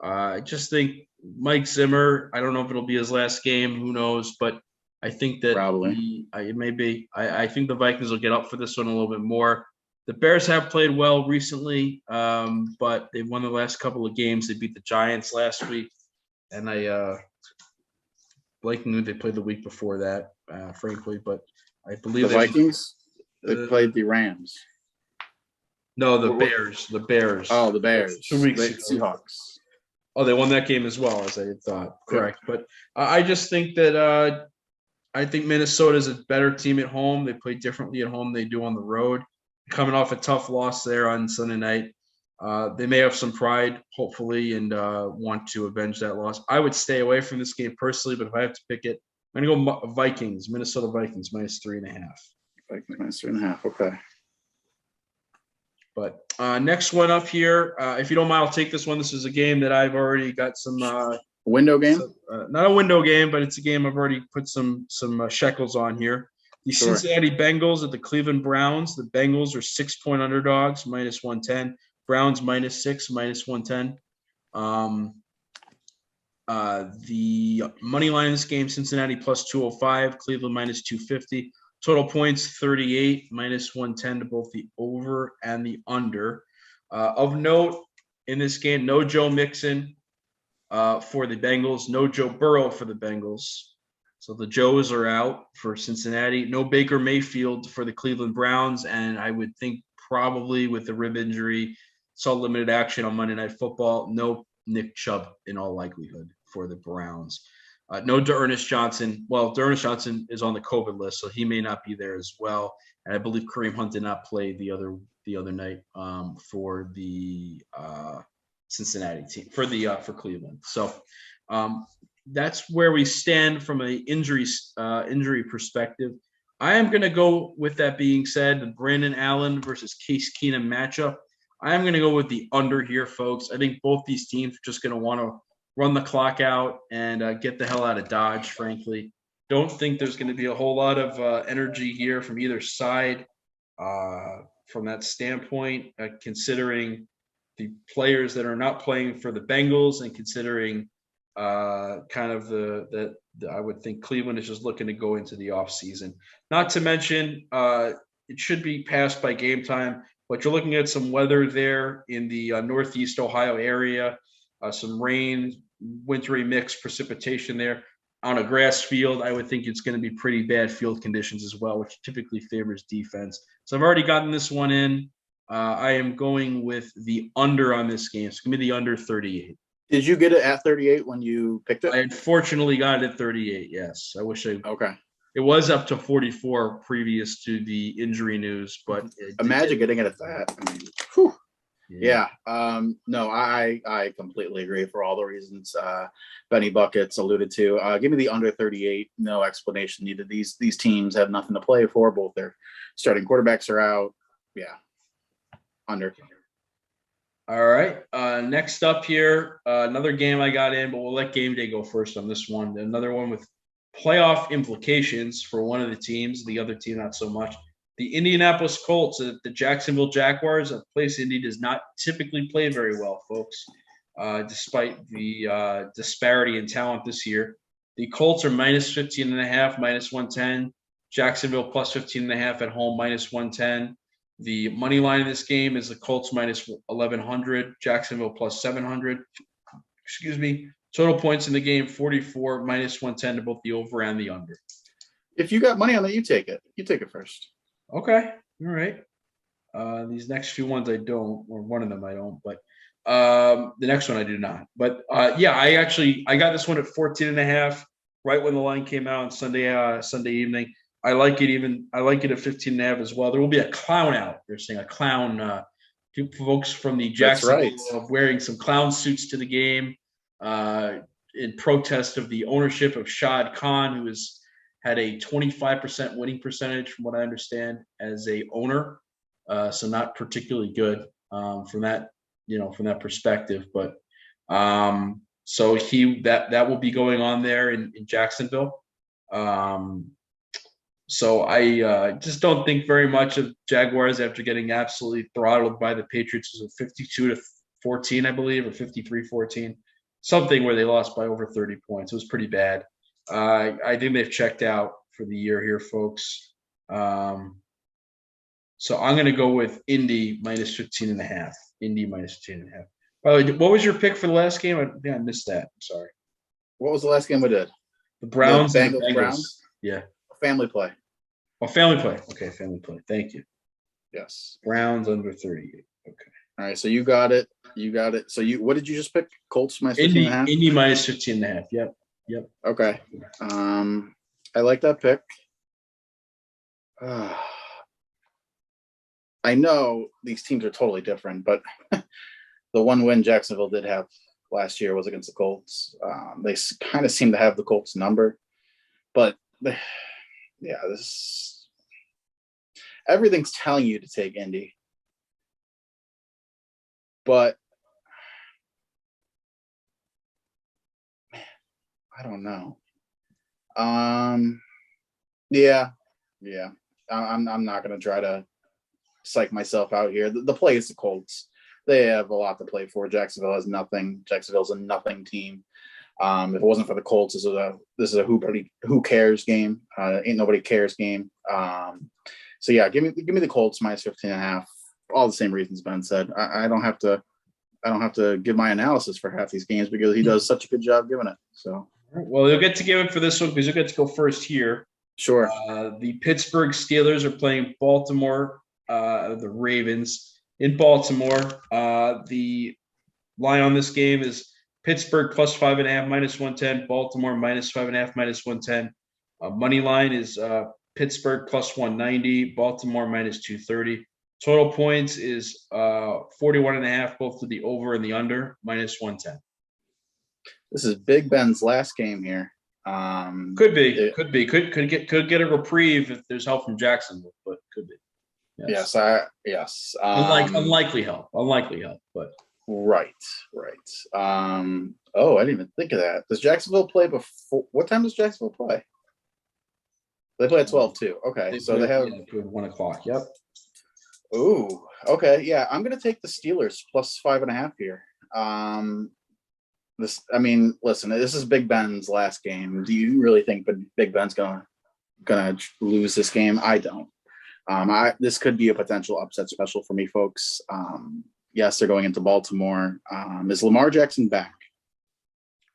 I just think Mike Zimmer. I don't know if it'll be his last game. Who knows? But I think that Probably. It may be. I think the Vikings will get up for this one a little bit more. The Bears have played well recently, but they've won the last couple of games. They beat the Giants last week, and Blake knew they played the week before that, frankly. But I believe The Vikings, they played the Rams. No, the Bears. The Bears. Oh, the Bears. 2 weeks The ago. Seahawks. Oh, they won that game as well, as I had thought. Correct. But I just think that I think Minnesota is a better team at home. They play differently at home than they do on the road. Coming off a tough loss there on Sunday night. They may have some pride, hopefully, and want to avenge that loss. I would stay away from this game personally, but if I have to pick it, I'm going to go Vikings, Minnesota Vikings, minus 3.5. Vikings minus 3.5. Okay. But next one up here, if you don't mind, I'll take this one. This is a game that I've already got some window game. Not a window game, but it's a game I've already put some shekels on here. The Cincinnati Bengals at the Cleveland Browns. The Bengals are 6-point underdogs, minus 110. Browns minus 6, minus 110. The money line in this game, Cincinnati plus 205, Cleveland minus 250. Total points 38, minus 110 to both the over and the under. Of note in this game, no Joe Mixon for the Bengals, no Joe Burrow for the Bengals. So the Joes are out for Cincinnati. No Baker Mayfield for the Cleveland Browns, and I would think probably with the rib injury, saw limited action on Monday Night Football. No Nick Chubb in all likelihood for the Browns. No D'Ernest Johnson. Well, D'Ernest Johnson is on the COVID list, so he may not be there as well. And I believe Kareem Hunt did not play the other night for the Cincinnati team for Cleveland. So that's where we stand from an injury perspective. I am going to go with that being said, the Brandon Allen versus Case Keenum matchup. I am going to go with the under here, folks. I think both these teams are just going to want to run the clock out and get the hell out of Dodge, frankly. Don't think there's going to be a whole lot of energy here from either side from that standpoint, considering the players that are not playing for the Bengals and considering kind of the I would think Cleveland is just looking to go into the offseason. Not to mention it should be passed by game time, but you're looking at some weather there in the Northeast Ohio area, some rain, wintry mixed precipitation there on a grass field. I would think it's going to be pretty bad field conditions as well, which typically favors defense. So I've already gotten this one in. I am going with the under on this game. It's going to be the under 38. Did you get it at 38 when you picked it? I unfortunately got it at 38, yes. I wish I – Okay. It was up to 44 previous to the injury news, but imagine getting it at that. I mean, whew. Yeah. No, I completely agree for all the reasons Benny Buckets alluded to. Give me the under 38. No explanation needed. These teams have nothing to play for. Both their starting quarterbacks are out. Yeah. Under. All right. Next up here, another game I got in, but we'll let game day go first on this one. Another one with playoff implications for one of the teams, the other team not so much. The Indianapolis Colts at the Jacksonville Jaguars, a place Indy does not typically play very well, folks, despite the disparity in talent this year. The Colts are minus 15.5, minus 110. Jacksonville plus 15.5 at home, minus 110. The money line in this game is the Colts minus 1,100, Jacksonville plus 700. Excuse me. Total points in the game, 44, minus 110 to both the over and the under. If you got money on that, you take it. You take it first. Okay. All right. These next few ones I don't, or one of them I don't, but the next one I do not. But yeah, I got this one at 14.5 right when the line came out on Sunday evening. I like it at 15.5 as well. There will be a clown out. They're saying a clown. Folks from the Jacksonville of wearing some clown suits to the game in protest of the ownership of Shad Khan, who has had a 25% winning percentage, from what I understand, as a owner. So not particularly good from that perspective. But so that will be going on there in Jacksonville. So I just don't think very much of Jaguars after getting absolutely throttled by the Patriots. It was 52-14, I believe, or 53-14, something where they lost by over 30 points. It was pretty bad. I think they've checked out for the year here, folks. So I'm going to go with Indy minus 15.5. Indy minus 15.5. By the way, what was your pick for the last game? I missed that. I'm sorry. What was the last game we did? The Browns. The Bengals. Browns? Yeah. Family play. Oh, family play. Okay, family play. Thank you. Yes. Browns under 38. Okay. All right, so you got it. So what did you just pick? Colts minus 15.5? Indy minus 15.5. Yep. Okay. I like that pick. I know these teams are totally different, but the one win Jacksonville did have last year was against the Colts. They kind of seem to have the Colts number, but yeah, everything's telling you to take Indy, but I don't know. Yeah. I'm not gonna try to psych myself out here. The play is the Colts. They have a lot to play for. Jacksonville has nothing. Jacksonville's a nothing team. If it wasn't for the Colts, this is a who cares game. Ain't nobody cares game. So yeah, give me the Colts minus 15.5. All the same reasons Ben said. I don't have to give my analysis for half these games because he does such a good job giving it. So well, you'll get to give it for this one because you'll get to go first here. Sure. The Pittsburgh Steelers are playing Baltimore, the Ravens in Baltimore. The line on this game is Pittsburgh plus 5.5, minus 110. Baltimore minus 5.5, minus 110. Money line is Pittsburgh plus 190. Baltimore minus 230. Total points is 41.5, both to the over and the under, minus 110. This is Big Ben's last game here. Could get a reprieve if there's help from Jacksonville, but could be. Yes. Yes. Unlikely help, but right. I didn't even think of that. Does Jacksonville play before? What time does Jacksonville play? They play at 12 too. Okay, so they have 1 o'clock. Yep. Ooh. Okay. Yeah, I'm gonna take the Steelers plus 5.5 here. Listen, this is Big Ben's last game. Do you really think Big Ben's gonna lose this game? I don't. This could be a potential upset special for me, folks. Yes, they're going into Baltimore. Is Lamar Jackson back?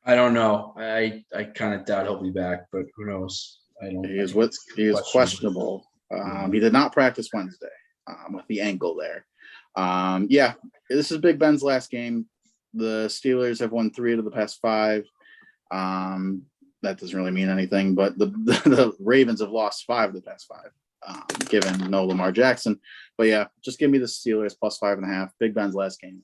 I don't know. I kind of doubt he'll be back, but who knows? He is questionable. He did not practice Wednesday with the ankle there. Yeah, this is Big Ben's last game. The Steelers have won 3 out of the past 5. That doesn't really mean anything, but the Ravens have lost 5 of the past 5. given no Lamar Jackson. But yeah, just give me the Steelers plus 5.5. Big Ben's last game.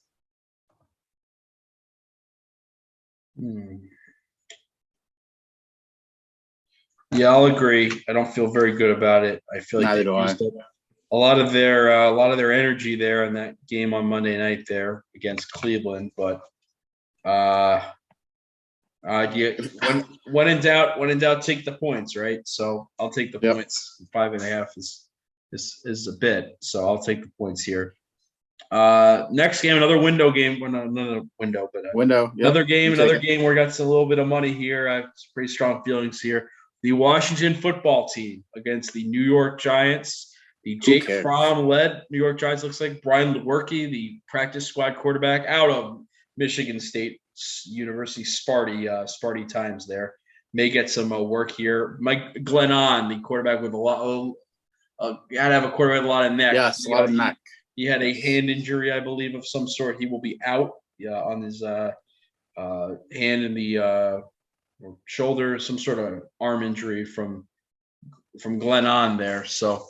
Yeah, I'll agree. I don't feel very good about it. I feel like Neither they do I. used up a lot of their energy there in that game on Monday night there against Cleveland. But yeah, when in doubt, take the points, right? So I'll take the Yep. points. 5.5 is a bit, so I'll take the points here. Next game, another window game. Well, not another window, but Window. Yep. another game You take it. where I got a little bit of money here. I have some pretty strong feelings here. The Washington football team against the New York Giants. The Jake cares? Fromm-led New York Giants looks like Brian Lewerke, the practice squad quarterback out of Michigan State University Sparty Times there, may get some work here. Mike Glennon, the quarterback with a lot you had to have a quarterback with a lot of neck. Yes, a lot of neck. He had a hand injury, I believe, of some sort. He will be out on his hand and the or shoulder, some sort of arm injury from Glennon there. So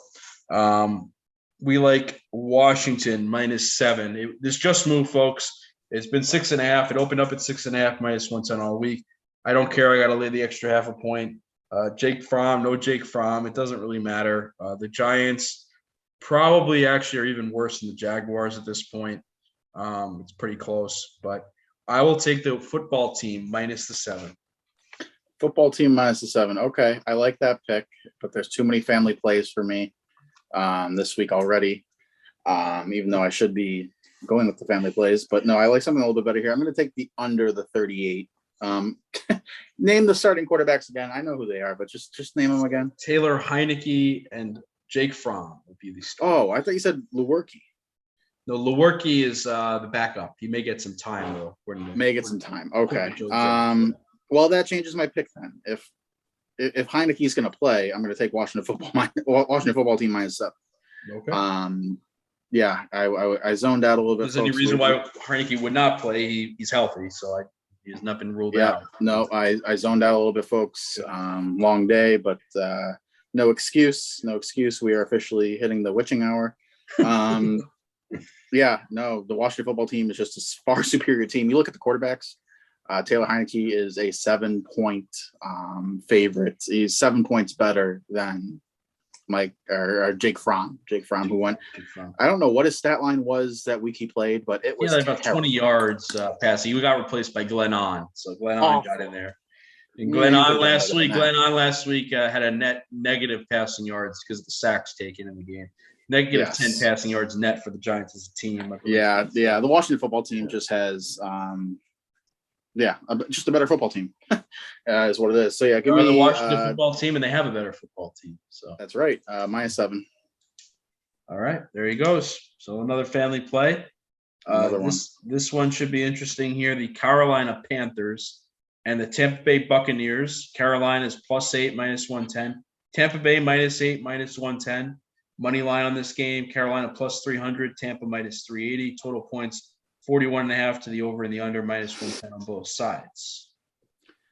we like Washington -7. This just moved, folks. It's been 6.5. It opened up at 6.5 -110 all week. I don't care. I got to lay the extra half a point. Jake Fromm, no Jake Fromm. It doesn't really matter. The Giants probably actually are even worse than the Jaguars at this point. It's pretty close, but I will take the football team -7. Football team -7. Okay, I like that pick, but there's too many family plays for me this week already. Even though I should be going with the family plays, but no, I like something a little bit better here. I'm going to take the under the 38. Name the starting quarterbacks again. I know who they are, but just name them again. Taylor Heineke and Jake Fromm would be the start. Oh, I thought you said Lewerke. No, Lewerke is the backup. He may get some time though. May get some time. Okay. Well, that changes my pick then. If Heineke's going to play, I'm going to take Washington football team -7. Okay. Yeah, I zoned out a little bit. Is there any reason why Heineke would not play? He's healthy, so he's not been ruled out. No, I zoned out a little bit, folks. Long day, but no excuse. No excuse. We are officially hitting the witching hour. Yeah, no, the Washington football team is just a far superior team. You look at the quarterbacks. Taylor Heineke is a 7-point favorite. He's 7 points better than Mike or Jake Fromm. Jake Fromm, who went. I don't know what his stat line was that week he played, but it was about 20 yards passing. He got replaced by Glennon, so Glennon got in there. And Glennon last week had a net negative passing yards because of the sacks taken in the game. Negative 10 passing yards net for the Giants as a team. Yeah. The Washington football team just has, just a better football team is what it is. So yeah, give me the Washington football team, and they have a better football team. So that's right, -7. All right, there he goes. So another family play. This one should be interesting here. The Carolina Panthers and the Tampa Bay Buccaneers. Carolina is +8 -110. Tampa Bay -8 -110. Money line on this game, Carolina +300, Tampa -380. Total points 41.5 to the over and the under, -110 on both sides.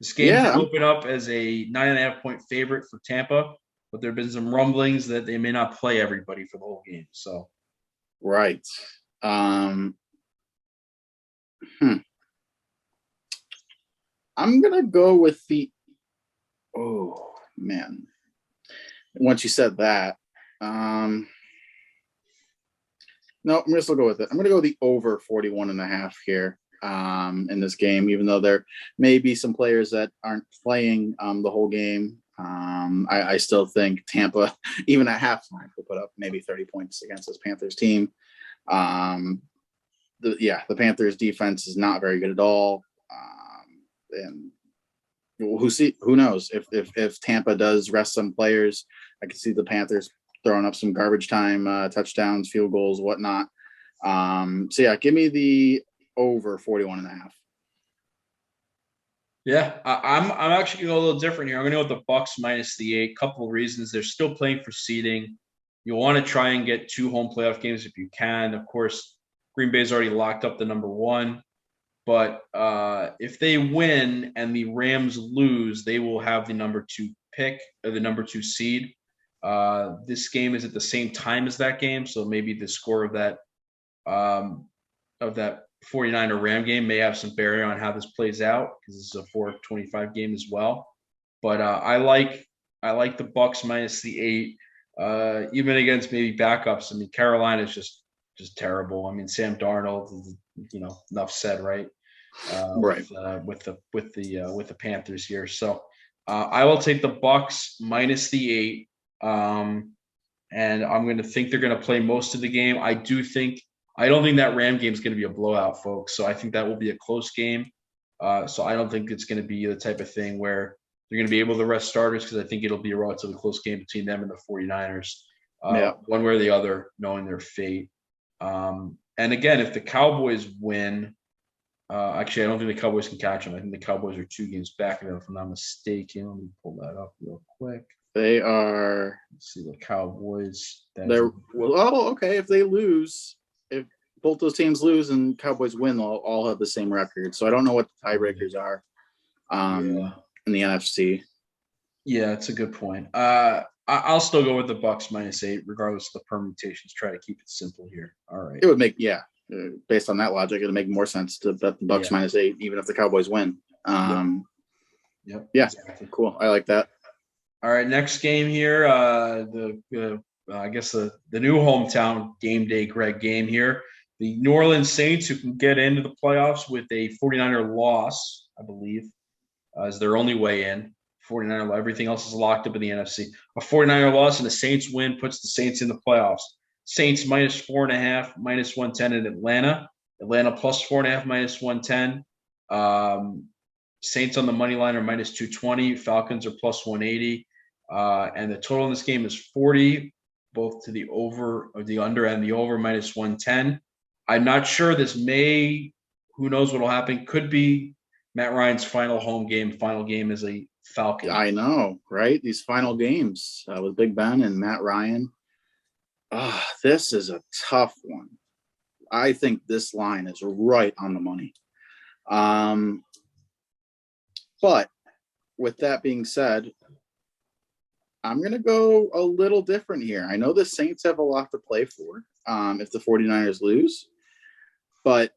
This game can open up as a 9.5-point favorite for Tampa, but there have been some rumblings that they may not play everybody for the whole game. So, right. I'm gonna go with the. Oh man! Once you said that. No, I'm going to still go with it. I'm going to go the over 41.5 here in this game, even though there may be some players that aren't playing the whole game. I still think Tampa, even at halftime, will put up maybe 30 points against this Panthers team. The Panthers defense is not very good at all. And who knows if Tampa does rest some players, I can see the Panthers throwing up some garbage time touchdowns, field goals, whatnot. So yeah, give me the over 41.5. Yeah, I'm actually going to go a little different here. I'm going to go with the Bucks -8. Couple of reasons. They're still playing for seeding. You want to try and get 2 home playoff games if you can. Of course, Green Bay's already locked up the number 1. But if they win and the Rams lose, they will have the number 2 pick or the number 2 seed. This game is at the same time as that game, so maybe the score of that 49er Ram game may have some bearing on how this plays out because this is a 425 game as well. But I like the Bucks minus the 8, even against maybe backups. I mean, Carolina is just terrible. I mean, Sam Darnold, enough said, right? Right. With the Panthers here. So I will take the Bucks minus the 8, and I'm going to think they're going to play most of the game. I don't think that Ram game is going to be a blowout, folks. So I think that will be a close game. So I don't think it's going to be the type of thing where they're going to be able to rest starters because I think it'll be a relatively close game between them and the 49ers, one way or the other, knowing their fate. And again, if the Cowboys win, actually, I don't think the Cowboys can catch them. I think the Cowboys are 2 games back, if I'm not mistaken. Let me pull that up real quick. They are. Let's see the Cowboys. Okay. If they lose, if both those teams lose and Cowboys win, they'll all have the same record. So I don't know what the tiebreakers are in the NFC. Yeah, it's a good point. I'll still go with the Bucks minus 8, regardless of the permutations. Try to keep it simple here. All right. It would make, based on that logic, it'd make more sense to bet the Bucks minus 8, even if the Cowboys win. Yep. Yeah. Exactly. Cool. I like that. All right. Next game here. I guess the new hometown game day, Greg, game here. The New Orleans Saints, who can get into the playoffs with a 49er loss, I believe, is their only way in. 49er, everything else is locked up in the NFC. A 49er loss and a Saints win puts the Saints in the playoffs. Saints minus 4.5, minus 110 in Atlanta. Atlanta plus 4.5, minus 110. Saints on the money line are minus 220. Falcons are plus 180. And the total in this game is 40, both to the over or the under and the over minus 110. I'm not sure. Who knows what will happen? Could be Matt Ryan's final home game. Final game as a Falcon. I know, right? These final games with Big Ben and Matt Ryan. This is a tough one. I think this line is right on the money. But with that being said, I'm going to go a little different here. I know the Saints have a lot to play for if the 49ers lose, but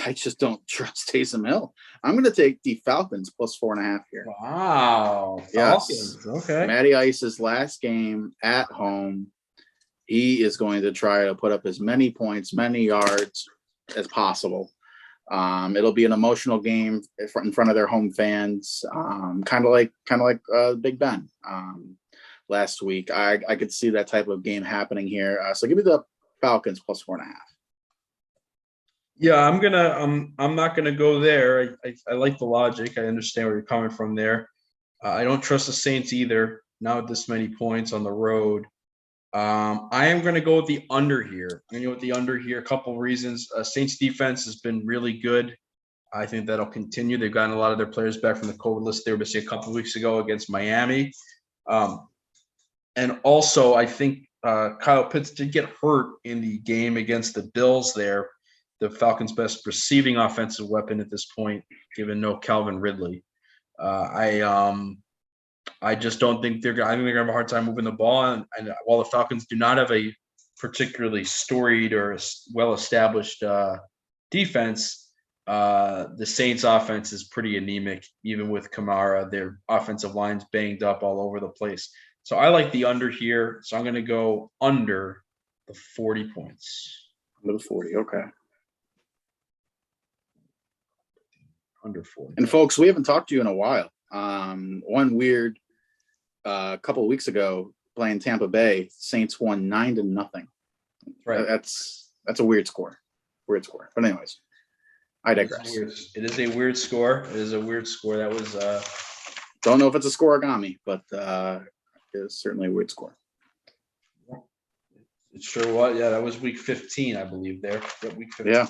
I just don't trust Taysom Hill. I'm going to take the Falcons plus 4.5 here. Wow. Yes. Falcons. Okay. Matty Ice's last game at home. He is going to try to put up as many points, many yards as possible. It'll be an emotional game in front of their home fans, kind of like Big Ben last week. I could see that type of game happening here. So give me the Falcons plus 4.5. Yeah, I'm not gonna go there. I like the logic. I understand where you're coming from there. I don't trust the Saints either. Not with this many points on the road. I am going to go with the under here. I'm going to go with the under here. A couple of reasons. Saints defense has been really good. I think that'll continue. They've gotten a lot of their players back from the COVID list they were missing a couple of weeks ago against Miami. And also, I think Kyle Pitts did get hurt in the game against the Bills there. The Falcons' best receiving offensive weapon at this point, given no Calvin Ridley. I just don't think I think they're going to have a hard time moving the ball. And while the Falcons do not have a particularly storied or well-established defense, the Saints' offense is pretty anemic, even with Kamara. Their offensive line's banged up all over the place. So I like the under here. So I'm going to go under the 40 points. Under 40, okay. Under 40. And folks, we haven't talked to you in a while. One weird couple of weeks ago, playing Tampa Bay, Saints won 9-0. Right. That's a weird score. But anyways, I digress. It is a weird score. That was don't know if it's a scoregami, but it's certainly a weird score. It sure was. Yeah, that was week 15, I believe. There, week 15. Yeah,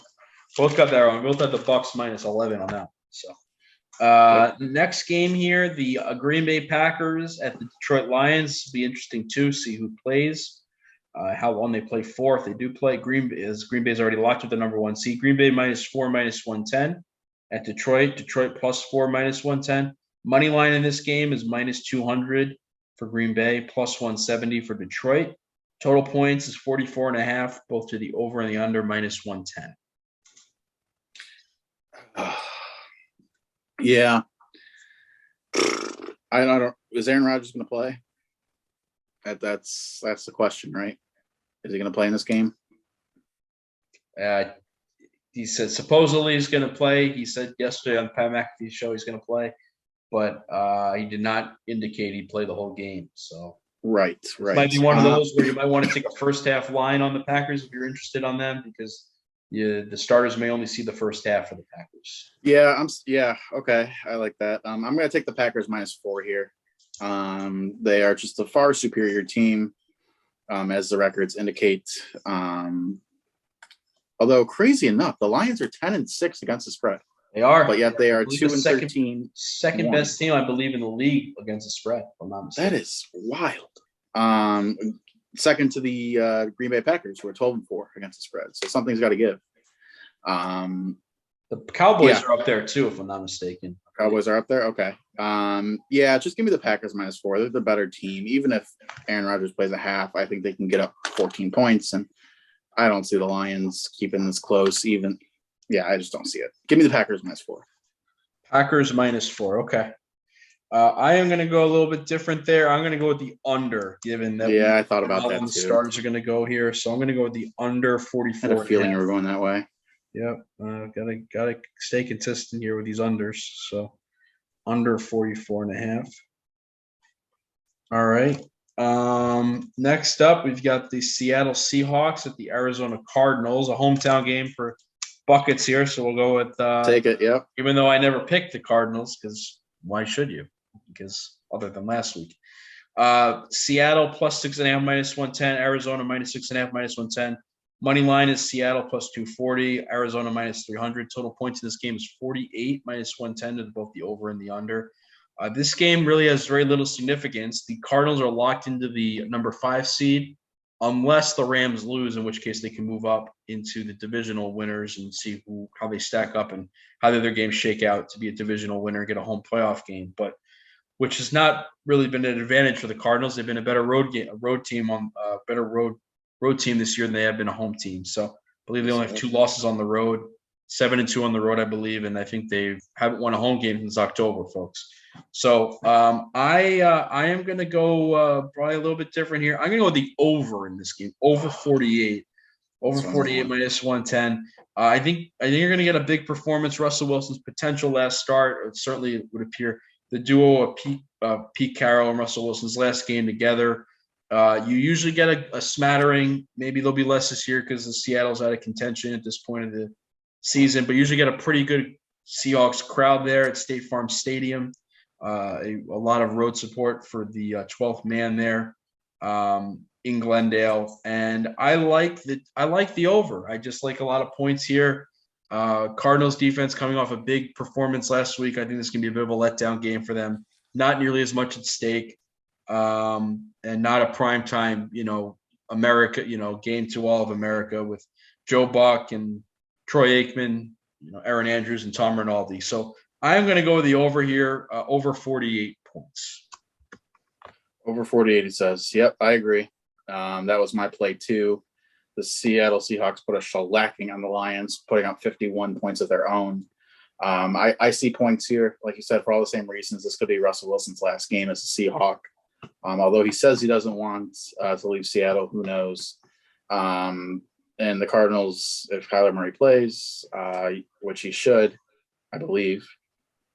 both got that wrong. Both had the Bucks minus 11 on that. So, next game here, the Green Bay Packers at the Detroit Lions. Be interesting too. See who plays. How long they play for. If they do play, Green Bay's already locked with the number 1 seed. Green Bay -4, -110 at Detroit. Detroit +4, -110. Money line in this game is -200. for Green Bay, plus 170 for Detroit. Total points is 44.5, both to the over and the under, minus 110. Yeah. I don't. Is Aaron Rodgers going to play? That's the question, right? Is he going to play in this game? He said supposedly he's going to play. He said yesterday on the Pat McAfee show he's going to play, but he did not indicate he'd play the whole game. So right. Might be one of those where you might want to take a first half line on the Packers if you're interested on them, because the starters may only see the first half of the Packers. Yeah, okay. I like that. I'm going to take the Packers -4 here. They are just a far superior team, as the records indicate. Although crazy enough, the Lions are 10-6 against the spread. They are, but yet they are 2-13. Second best team, I believe, in the league against the spread. If I'm not mistaken. That is wild. Second to the Green Bay Packers, who are 12-4 against the spread. So something's got to give. The Cowboys are up there too, if I'm not mistaken. Cowboys are up there. Okay. Just give me the Packers -4. They're the better team. Even if Aaron Rodgers plays a half, I think they can get up 14 points, and I don't see the Lions keeping this close. I just don't see it. Give me the Packers -4. Packers -4. Okay. I am going to go a little bit different there. I'm going to go with the under, given that. I thought about that too. The starters are going to go here, so I'm going to go with the under 44. I had a feeling you were going that way. Yep. Gotta stay consistent here with these unders. So under 44.5. All right. Next up, we've got the Seattle Seahawks at the Arizona Cardinals, a hometown game for buckets here. So we'll go with take it. Yep. Even though I never picked the Cardinals, because why should you? Because other than last week, Seattle +6.5 -110, Arizona -6.5 -110. Money line is Seattle +240, Arizona -300. Total points in this game is 48 -110 to both the over and the under. This game really has very little significance. The Cardinals are locked into the number 5 seed unless the Rams lose, in which case they can move up into the divisional winners and see how they stack up and how their games shake out to be a divisional winner and get a home playoff game. But which has not really been an advantage for the Cardinals. They've been a better road team this year than they have been a home team. So I believe they only have 2 losses on the road, 7-2 on the road, I believe, and I think they haven't won a home game since October, folks. So I am going to go probably a little bit different here. I'm going to go with the over in this game, over 48. Over 48 -110. I think you're going to get a big performance. Russell Wilson's potential last start, it certainly would appear. The duo of Pete Carroll and Russell Wilson's last game together. You usually get a smattering. Maybe there'll be less this year because the Seattle's out of contention at this point of the season, but usually get a pretty good Seahawks crowd there at State Farm Stadium. A lot of road support for the 12th man there in Glendale, and I like the over. I just like a lot of points here. Cardinals defense coming off a big performance last week. I think this can be a bit of a letdown game for them. Not nearly as much at stake, and not a primetime, America, game to all of America with Joe Buck and Troy Aikman, Aaron Andrews and Tom Rinaldi. So I'm going to go with the over here, over 48 points. Over 48, it says. Yep, I agree. That was my play too. The Seattle Seahawks put a shellacking on the Lions, putting up 51 points of their own. I see points here, like you said, for all the same reasons. This could be Russell Wilson's last game as a Seahawk. Although he says he doesn't want to leave Seattle, who knows? And the Cardinals, if Kyler Murray plays, which he should, I believe.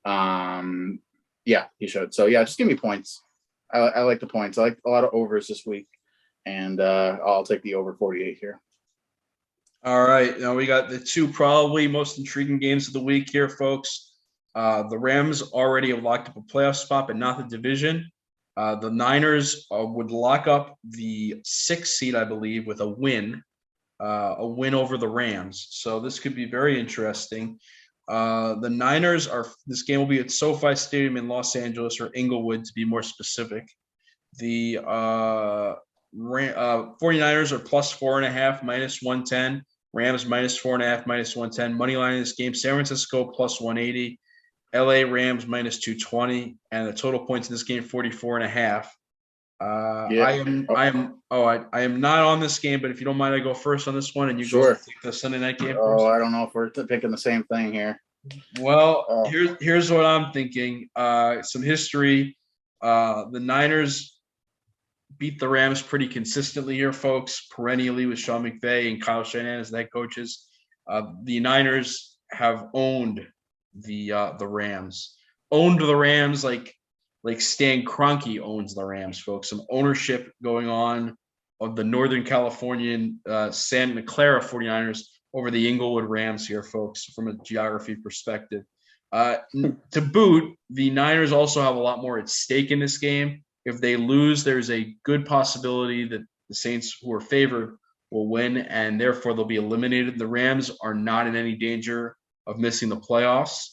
He should. So, just give me points. I like the points. I like a lot of overs this week. And I'll take the over 48 here. All right. Now we got the 2 probably most intriguing games of the week here, folks. The Rams already have locked up a playoff spot, but not the division. The Niners would lock up the 6th seed, I believe, with a win over the Rams. So this could be very interesting. The Niners this game will be at SoFi Stadium in Los Angeles, or Inglewood to be more specific. The 49ers are +4.5 -110. Rams -4.5 -110. Money line in this game, San Francisco +180. LA Rams -220. And the total points in this game, 44.5. Yeah. I am not on this game, but if you don't mind, I go first on this one, and you Sure. go take the Sunday night game Oh, first. I don't know if we're picking the same thing here. Well, Oh. here's what I'm thinking. Some history. The Niners beat the Rams pretty consistently here, folks, perennially with Sean McVay and Kyle Shanahan as the head coaches. The Niners have owned the Rams. Owned the Rams like Stan Kroenke owns the Rams, folks. Some ownership going on of the Northern Californian Santa Clara 49ers over the Inglewood Rams here, folks, from a geography perspective. To boot, the Niners also have a lot more at stake in this game. If they lose, there's a good possibility that the Saints, who are favored, will win, and therefore they'll be eliminated. The Rams are not in any danger of missing the playoffs.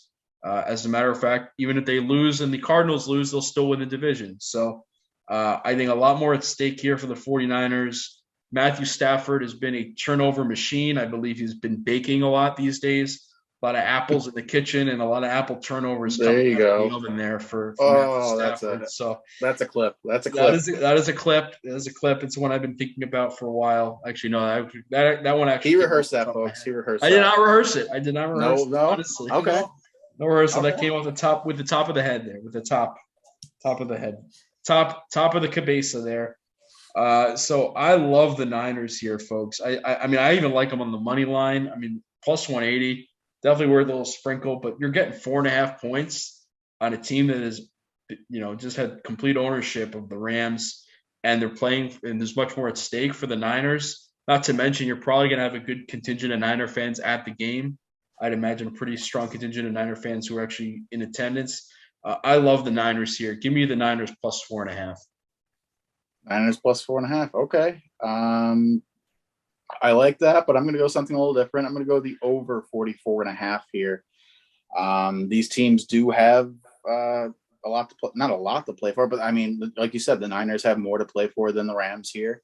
As a matter of fact, even if they lose and the Cardinals lose, they'll still win the division. So I think a lot more at stake here for the 49ers. Matthew Stafford has been a turnover machine. I believe he's been baking a lot these days. A lot of apples in the kitchen and a lot of apple turnovers There coming you out go. of the oven there for Oh, Matthew Stafford. that's a clip. That's a That clip. is a clip. That is a clip. It's one I've been thinking about for a while. Actually, no, that one actually. He rehearsed that, folks. He rehearsed I that. did not rehearse it. I did not rehearse it, No. honestly. Okay. No rehearsal. Okay. That came off the top with the top of the head there, with the top of the head. Top of the cabeza there. So I love the Niners here, folks. I mean, I even like them on the money line. I mean, plus 180, definitely worth a little sprinkle, but you're getting 4.5 points on a team that is, just had complete ownership of the Rams, and they're playing, and there's much more at stake for the Niners. Not to mention, you're probably going to have a good contingent of Niner fans at the game. I'd imagine a pretty strong contingent of Niner fans who are actually in attendance. I love the Niners here. Give me the Niners plus 4.5. Niners plus 4.5. Okay. I like that, but I'm going to go something a little different. I'm going to go the over 44.5 here. These teams do have a lot to play, not a lot to play for, but I mean, like you said, the Niners have more to play for than the Rams here.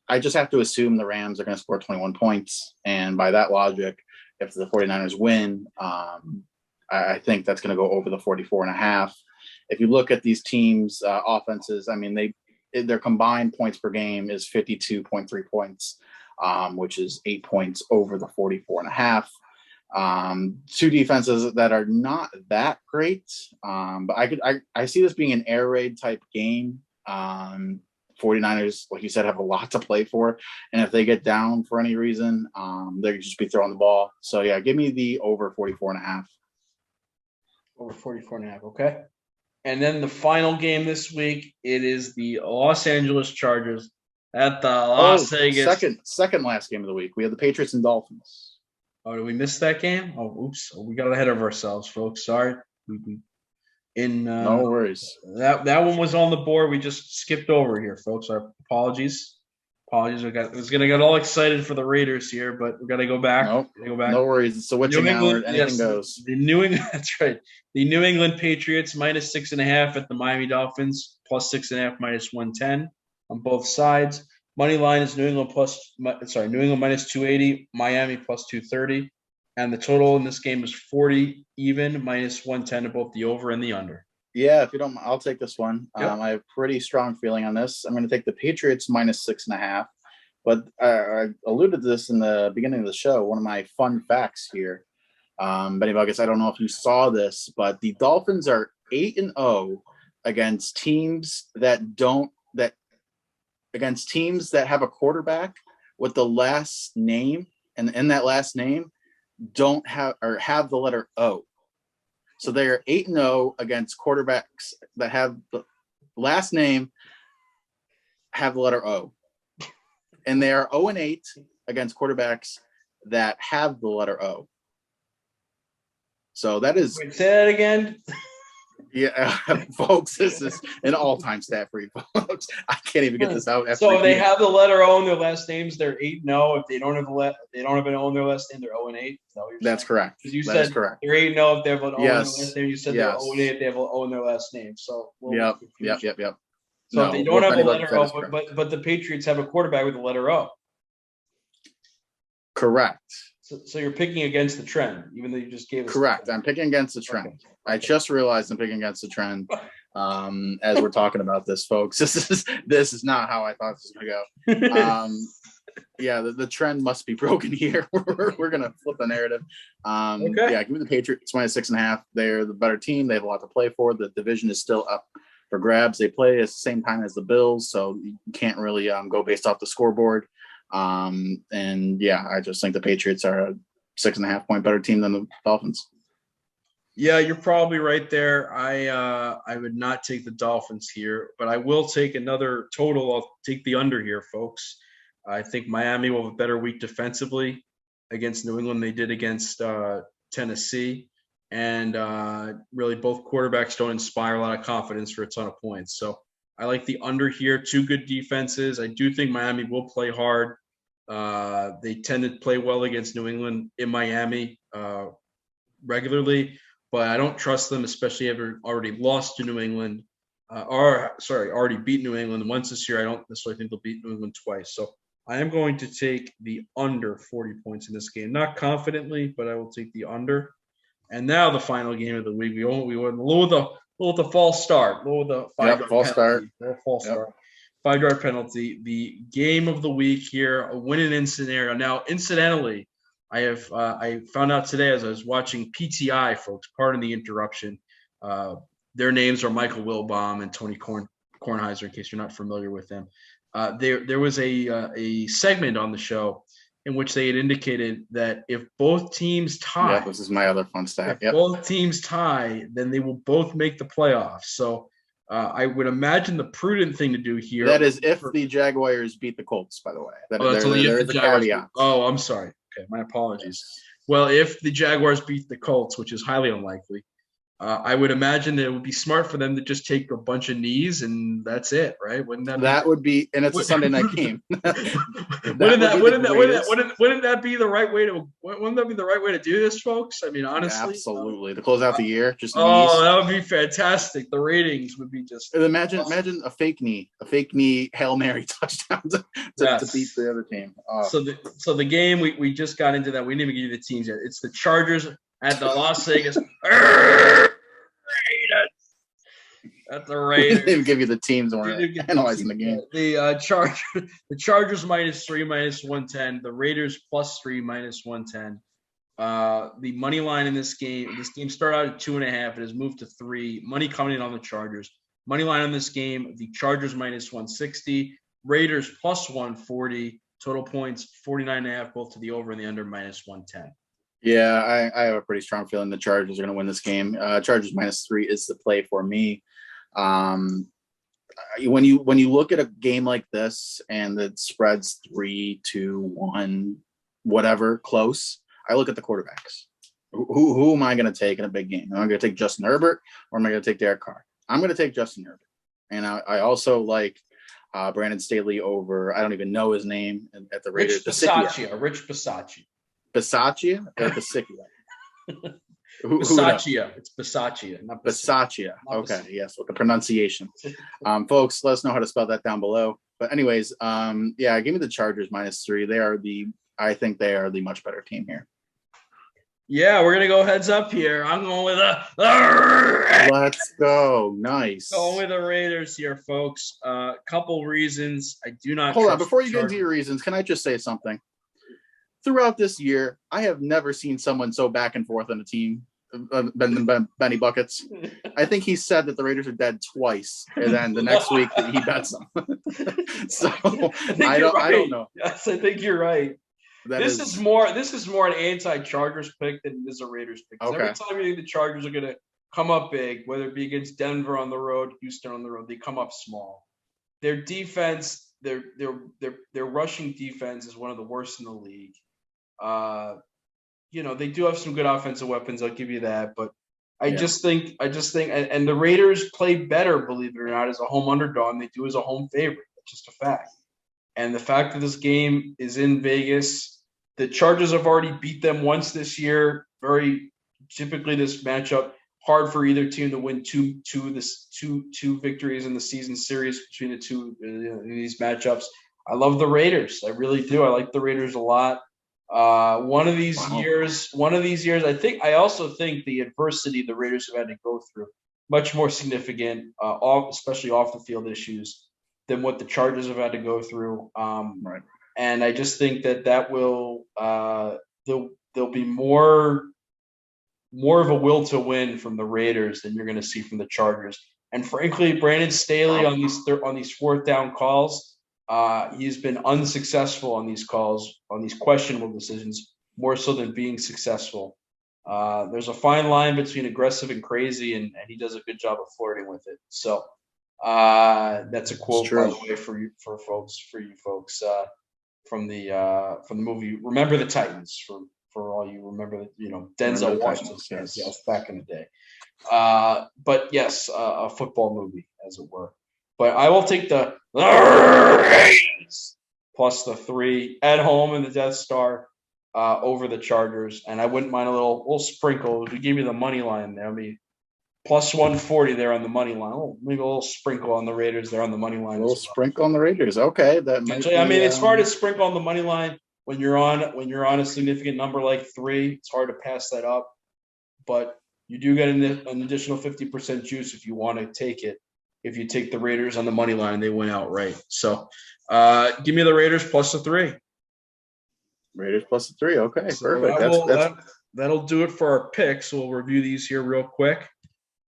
I just have to assume the Rams are going to score 21 points. And by that logic, if the 49ers win, I think that's going to go over the 44.5. If you look at these teams' offenses, I mean, their combined points per game is 52.3 points, which is 8 points over the 44.5. Two defenses that are not that great, but I see this being an air raid type game. 49ers, like you said, have a lot to play for, and if they get down for any reason, they could just be throwing the ball. So yeah, give me the over 44.5. Over 44.5. Okay. And then the final game this week, it is the Los Angeles Chargers at the Las Vegas. Second last game of the week. We have the Patriots and Dolphins. Oh, did we miss that game? Oh, oops. Oh, we got ahead of ourselves, folks. Sorry. No worries. That one was on the board. We just skipped over here, folks. Our apologies. I was gonna get all excited for the Raiders here, but we gotta go back. Nope. No worries. It's a witching hour. Anything goes. That's right. The New England Patriots minus 6.5 at the Miami Dolphins, plus 6.5 minus 110 on both sides. Money line is New England minus 280, Miami plus 230, and the total in this game is 40 even minus 110 to both the over and the under. Yeah, if you don't, I'll take this one. Yep. I have pretty strong feeling on this. I'm going to take the Patriots minus 6.5. But I alluded to this in the beginning of the show. One of my fun facts here, Benny Buckets. I don't know if you saw this, but the Dolphins are 8-0 against teams that have a quarterback with the last name, and in that last name don't have the letter O. So they are 8-0 against quarterbacks that have the last name have the letter O. And they are 0-8 against quarterbacks that have the letter O. So that is. Wait, say that again. Yeah, folks, this is an all-time stat for you folks. I can't even get this out. So if they have the letter O in their last names, they're 8-0. If they don't have an O in their last name, they're 0-8. That's correct. Because you that said is correct. they're 8-0 if they have an O in their last name. You said Yes. they're 0-8 if they have an O in their last name. So Yep. So if they don't have a letter O, but the Patriots have a quarterback with the letter O. Correct. So you're picking against the trend, even though you just gave us. Correct. I'm picking against the trend. Okay. I just realized I'm picking against the trend. as we're talking about this, folks. This is not how I thought this was gonna go. Yeah, the trend must be broken here. We're gonna flip the narrative. Okay. Yeah, give me the Patriots -6.5. They're the better team. They have a lot to play for. The division is still up for grabs. They play at the same time as the Bills, so you can't really go based off the scoreboard. And yeah, I just think the Patriots are a 6.5 point better team than the Dolphins. Yeah, you're probably right there. I would not take the Dolphins here, but I will take another total. I'll take the under here, folks. I think Miami will have a better week defensively against New England than they did against Tennessee. And really both quarterbacks don't inspire a lot of confidence for a ton of points. So I like the under here. Two good defenses. I do think Miami will play hard. They tend to play well against New England in Miami regularly, but I don't trust them, especially ever already lost to New England, already beat New England once this year. I don't necessarily think they'll beat New England twice. So I am going to take the under 40 points in this game. Not confidently, but I will take the under. And now the final game of the week. We went a little with the false start. Little with the false start. 5-yard penalty. The game of the week here, a win-and-in scenario. Now, incidentally, I found out today as I was watching PTI, folks, pardon the interruption. Their names are Michael Wilbon and Tony Kornheiser, in case you're not familiar with them. There was a segment on the show in which they had indicated that if both teams tie, yeah, this is my other fun stat. If both teams tie, then they will both make the playoffs. So I would imagine the prudent thing to do here. That is if the Jaguars beat the Colts, by the way. That's only if the Jaguars. Oh, I'm sorry. Okay, my apologies. Well, if the Jaguars beat the Colts, which is highly unlikely, I would imagine that it would be smart for them to just take a bunch of knees and that's it, right? Wouldn't that would be, and it's a Sunday night game. Wouldn't that be the right way to? Wouldn't that be the right way to do this, folks? I mean, honestly, yeah, absolutely. To close out the year, just knees. That would be fantastic. The ratings would be just. Imagine a fake knee Hail Mary touchdown to beat the other team. So the game we just got into that. We didn't even give you the teams yet. It's the Chargers at the Las Vegas Raiders. At the Raiders. They didn't give you the teams when we're analyzing the game. The Chargers -3, -110. The Raiders +3, -110. The money line in this game started out at 2.5. It has moved to 3. Money coming in on the Chargers. Money line on this game, the Chargers -160. Raiders +140. Total points 49.5, both to the over and the under -110. Yeah, I have a pretty strong feeling the Chargers are going to win this game. Chargers -3 is the play for me. When you look at a game like this and it spreads 3-2-1, whatever, close, I look at the quarterbacks. Who am I going to take in a big game? Am I going to take Justin Herbert or am I going to take Derek Carr? I'm going to take Justin Herbert. And I also like Brandon Staley over, I don't even know his name at the Raiders. Rich Bisaccia. Bisaccia or Bisaccia? Bisaccia. It's Bisaccia, not Bisaccia. Okay, yes, with the pronunciation. Folks, let us know how to spell that down below. But anyways, yeah, give me the Chargers -3. I think they are the much better team here. Yeah, we're gonna go heads up here. I'm going with Let's go. Nice. Going with the Raiders here, folks. Couple reasons. I do not. Hold on, before you get into your reasons, can I just say something? Throughout this year, I have never seen someone so back and forth on a team than Benny Buckets. I think he said that the Raiders are dead twice, and then the next week he bets them. So I don't know. Yes, I think you're right. This is more an anti-Chargers pick than it is a Raiders pick. Okay. Every time you think the Chargers are going to come up big, whether it be against Denver on the road, Houston on the road, they come up small. Their defense, their rushing defense is one of the worst in the league. They do have some good offensive weapons. I'll give you that, but I just think, and the Raiders play better, believe it or not, as a home underdog than they do as a home favorite. That's just a fact. And the fact that this game is in Vegas, the Chargers have already beat them once this year. Very typically, this matchup hard for either team to win two victories in the season series between the two in these matchups. I love the Raiders. I really do. I like the Raiders a lot. One of these years, I also think the adversity the Raiders have had to go through much more significant, especially off the field issues than what the Chargers have had to go through. Right. And I just think that will there'll be more of a will to win from the Raiders than you're going to see from the Chargers. And frankly, Brandon Staley on these fourth down calls, he's been unsuccessful on these calls, on these questionable decisions, more so than being successful. There's a fine line between aggressive and crazy, and he does a good job of flirting with it. So that's a quote, by the way, for you folks, from the movie Remember the Titans. For all you remember, Denzel Washington, yes, back in the day. But yes, a football movie, as it were. But I will take the Raiders plus the 3 at home in the Death Star over the Chargers, and I wouldn't mind a little sprinkle. If you give me the money line there, I mean, plus 140 there on the money line. Oh, maybe a little sprinkle on the Raiders there on the money line. A little sprinkle on the Raiders. Okay, that might. It's hard to sprinkle on the money line when you're on a significant number like 3. It's hard to pass that up, but you do get an additional 50% juice if you want to take it. If you take the Raiders on the money line, they win outright. So, give me the Raiders plus the 3. Raiders plus the 3. Okay, So perfect. That'll do it for our picks. We'll review these here real quick.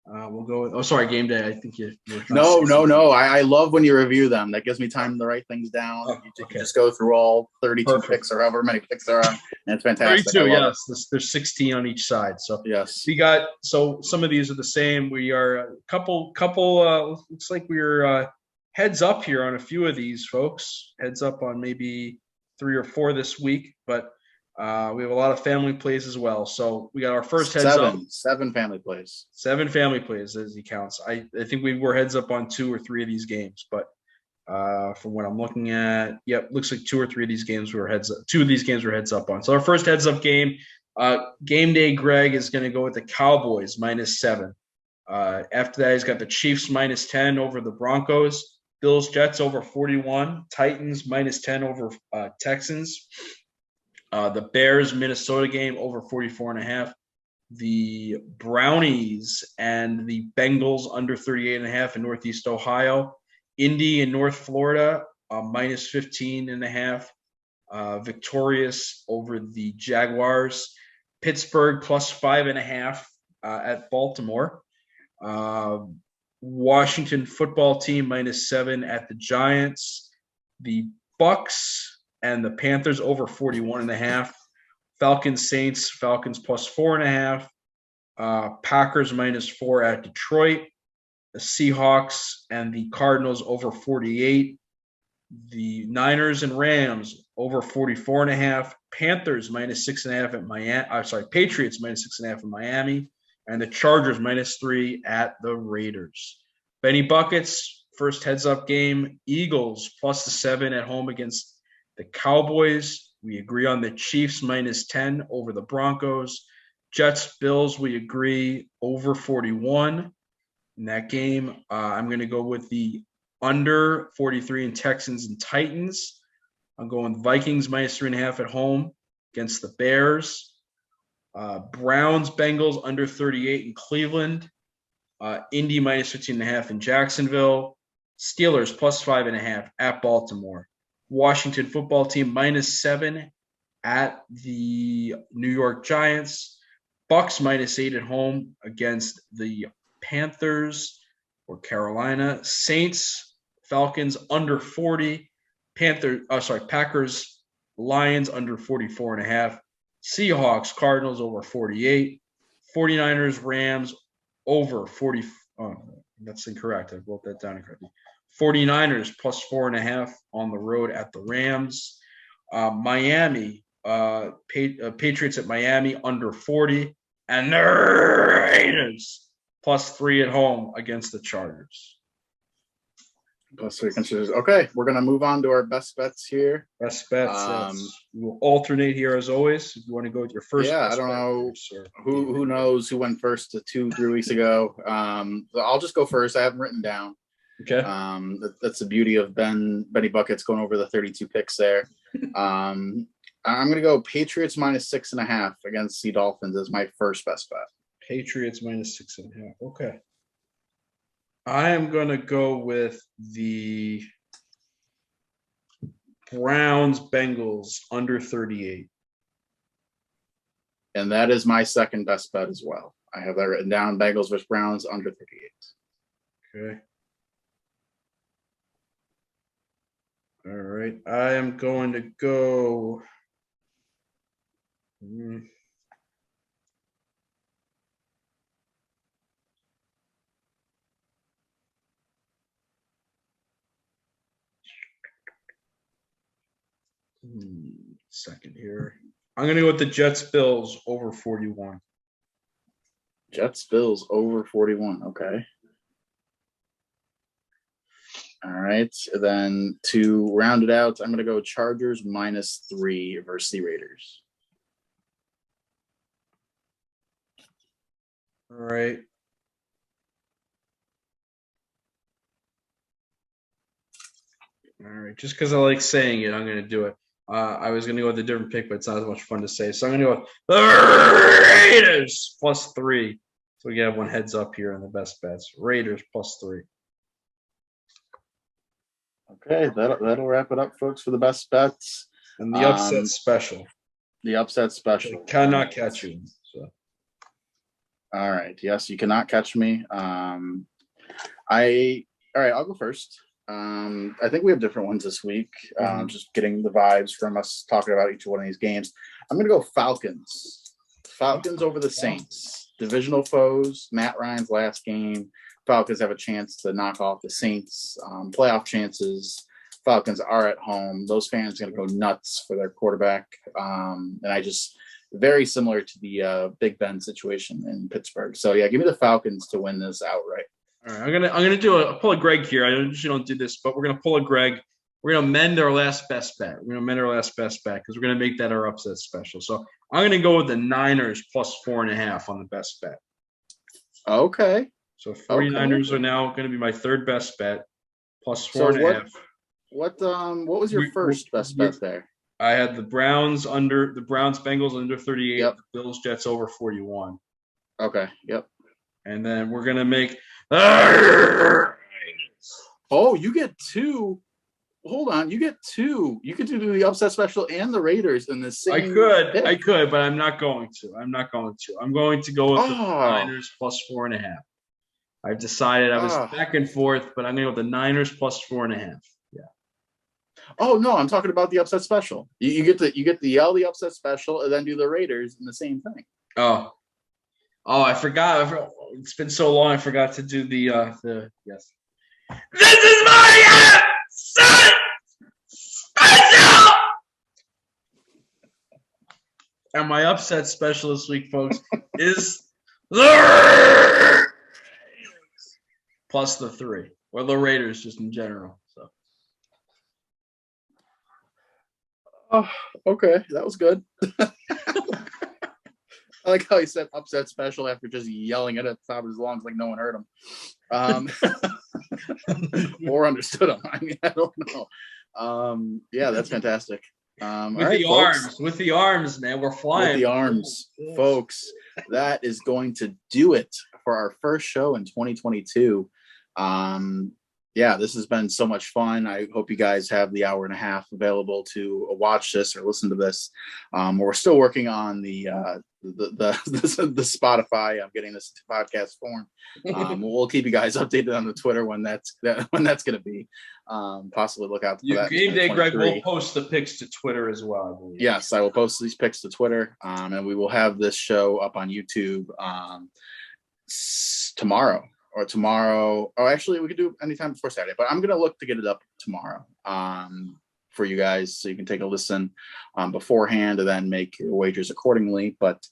We'll go with, game day. I think you. No. I love when you review them. That gives me time to write things down. You just go through all 32 picks or however many picks there are, and it's fantastic. 32, yes. There's 16 on each side. So yes, we got. So some of these are the same. We are a couple. Looks like we're heads up here on a few of these, folks. Heads up on maybe 3 or 4 this week, but. We have a lot of family plays as well. So we got our first heads up. 7 family plays. 7 family plays as he counts. I think we were heads up on 2 or 3 of these games, but from what I'm looking at, looks like 2 or 3 of these games were heads up. 2 of these games were heads up on. So our first heads up game, game day, Greg is going to go with the Cowboys -7. After that, he's got the Chiefs -10 over the Broncos, Bills Jets over 41, Titans -10 over Texans. The Bears Minnesota game over 44.5. The Brownies and the Bengals under 38.5 in Northeast Ohio. Indy and North Florida -15.5. Victorious over the Jaguars. Pittsburgh +5.5 at Baltimore. Washington football team -7 at the Giants. The Bucks and the Panthers over 41.5. Falcons Saints, Falcons +4.5. Packers -4 at Detroit. The Seahawks and the Cardinals over 48. The Niners and Rams over 44.5. Panthers -6.5 at Miami. Patriots -6.5 in Miami, and the Chargers -3 at the Raiders. Benny Buckets, first heads up game. Eagles +7 at home against the Cowboys. We agree on the Chiefs -10 over the Broncos. Jets, Bills, we agree over 41 in that game. I'm going to go with the under 43 in Texans and Titans. I'm going Vikings -3.5 at home against the Bears. Browns, Bengals under 38 in Cleveland. Indy -15.5 in Jacksonville. Steelers +5.5 at Baltimore. Washington football team -7 at the New York Giants. Bucks -8 at home against the Panthers or Carolina. Saints, Falcons under 40. Packers, Lions under 44.5. Seahawks, Cardinals over 48. 49ers, Rams over 40. Oh, that's incorrect. I wrote that down incorrectly. 49ers +4.5 on the road at the Rams. Miami, Patriots at Miami under 40. And the Raiders +3 at home against the Chargers. +3 Okay, we're going to move on to our best bets here. Best bets. We'll alternate here as always. If you want to go with your first. Yeah, I don't know who knows who went first 2-3 weeks ago. I'll just go first. I have them written down. Okay. That's the beauty of Benny Buckets going over the 32 picks there. I'm going to go Patriots -6.5 against the Dolphins as my first best bet. Patriots -6.5. Okay. I am going to go with the Browns Bengals under 38. And that is my second best bet as well. I have that written down. Bengals versus Browns under 38. Okay. All right. I am going to go. Second here. I'm going to go with the Jets Bills over 41. Jets Bills over 41. Okay. All right. Then to round it out, I'm going to go Chargers -3 versus the Raiders. All right. All right. Just because I like saying it, I'm going to do it. I was going to go with a different pick, but it's not as much fun to say. So I'm going to go with the Raiders +3. So we have one heads up here on the best bets. Raiders +3. Okay, that'll wrap it up, folks, for the best bets. And the upset special. The upset special. I cannot catch you. So. All right. Yes, you cannot catch me. All right, I'll go first. I think we have different ones this week. Just getting the vibes from us talking about each one of these games. I'm going to go Falcons. Falcons over the Saints. Divisional foes. Matt Ryan's last game. Falcons have a chance to knock off the Saints. Playoff chances. Falcons are at home. Those fans are going to go nuts for their quarterback. And I just very similar to the Big Ben situation in Pittsburgh. So yeah, give me the Falcons to win this outright. All right, I'm gonna do a pull a Greg here. I usually don't do this, but we're gonna pull a Greg. We're gonna mend our last best bet. We're gonna mend our last best bet because we're gonna make that our upset special. So I'm gonna go with the Niners +4.5 on the best bet. Okay. So 49ers are now gonna be my third best bet, +4.5. What was your first best bet there? I had the Browns Bengals under 38, Yep. the Bills Jets over 41. Okay. Yep. And then we're gonna make Oh, you get two. Hold on, you get two. You could do the upset special and the Raiders in the same. I could, but I'm not going to. I'm going to go with the Niners +4.5. I've decided I was back and forth, but I'm going to go with the Niners +4.5. Yeah. Oh no, I'm talking about the upset special. You get the yell the upset special and then do the Raiders in the same thing. Oh, I forgot. It's been so long. I forgot to do the yes. This is my upset special. And my upset special this week, folks, is the plus the 3, or the Raiders just in general. So. Oh, okay, that was good. I like how he said upset special after just yelling it at the top of his lungs like no one heard him. Or understood him. I mean, I don't know. Yeah, that's fantastic. With the arms, man, we're flying. With the arms, folks. That is going to do it for our first show in 2022. Yeah, this has been so much fun. I hope you guys have the hour and a half available to watch this or listen to this. We're still working on the Spotify. I'm getting this to podcast form. We'll keep you guys updated on the Twitter when that's going to be. Possibly look out for that. Game day, Greg. We'll post the pics to Twitter as well, I believe. Yes, I will post these pics to Twitter, and we will have this show up on YouTube tomorrow. Or actually, we could do anytime before Saturday, but I'm going to look to get it up tomorrow for you guys so you can take a listen beforehand and then make your wagers accordingly. But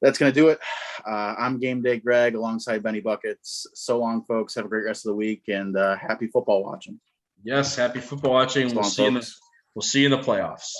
that's going to do it. I'm Game Day Greg alongside Benny Buckets. So long, folks. Have a great rest of the week and happy football watching. Yes, happy football watching. We'll see you in the playoffs.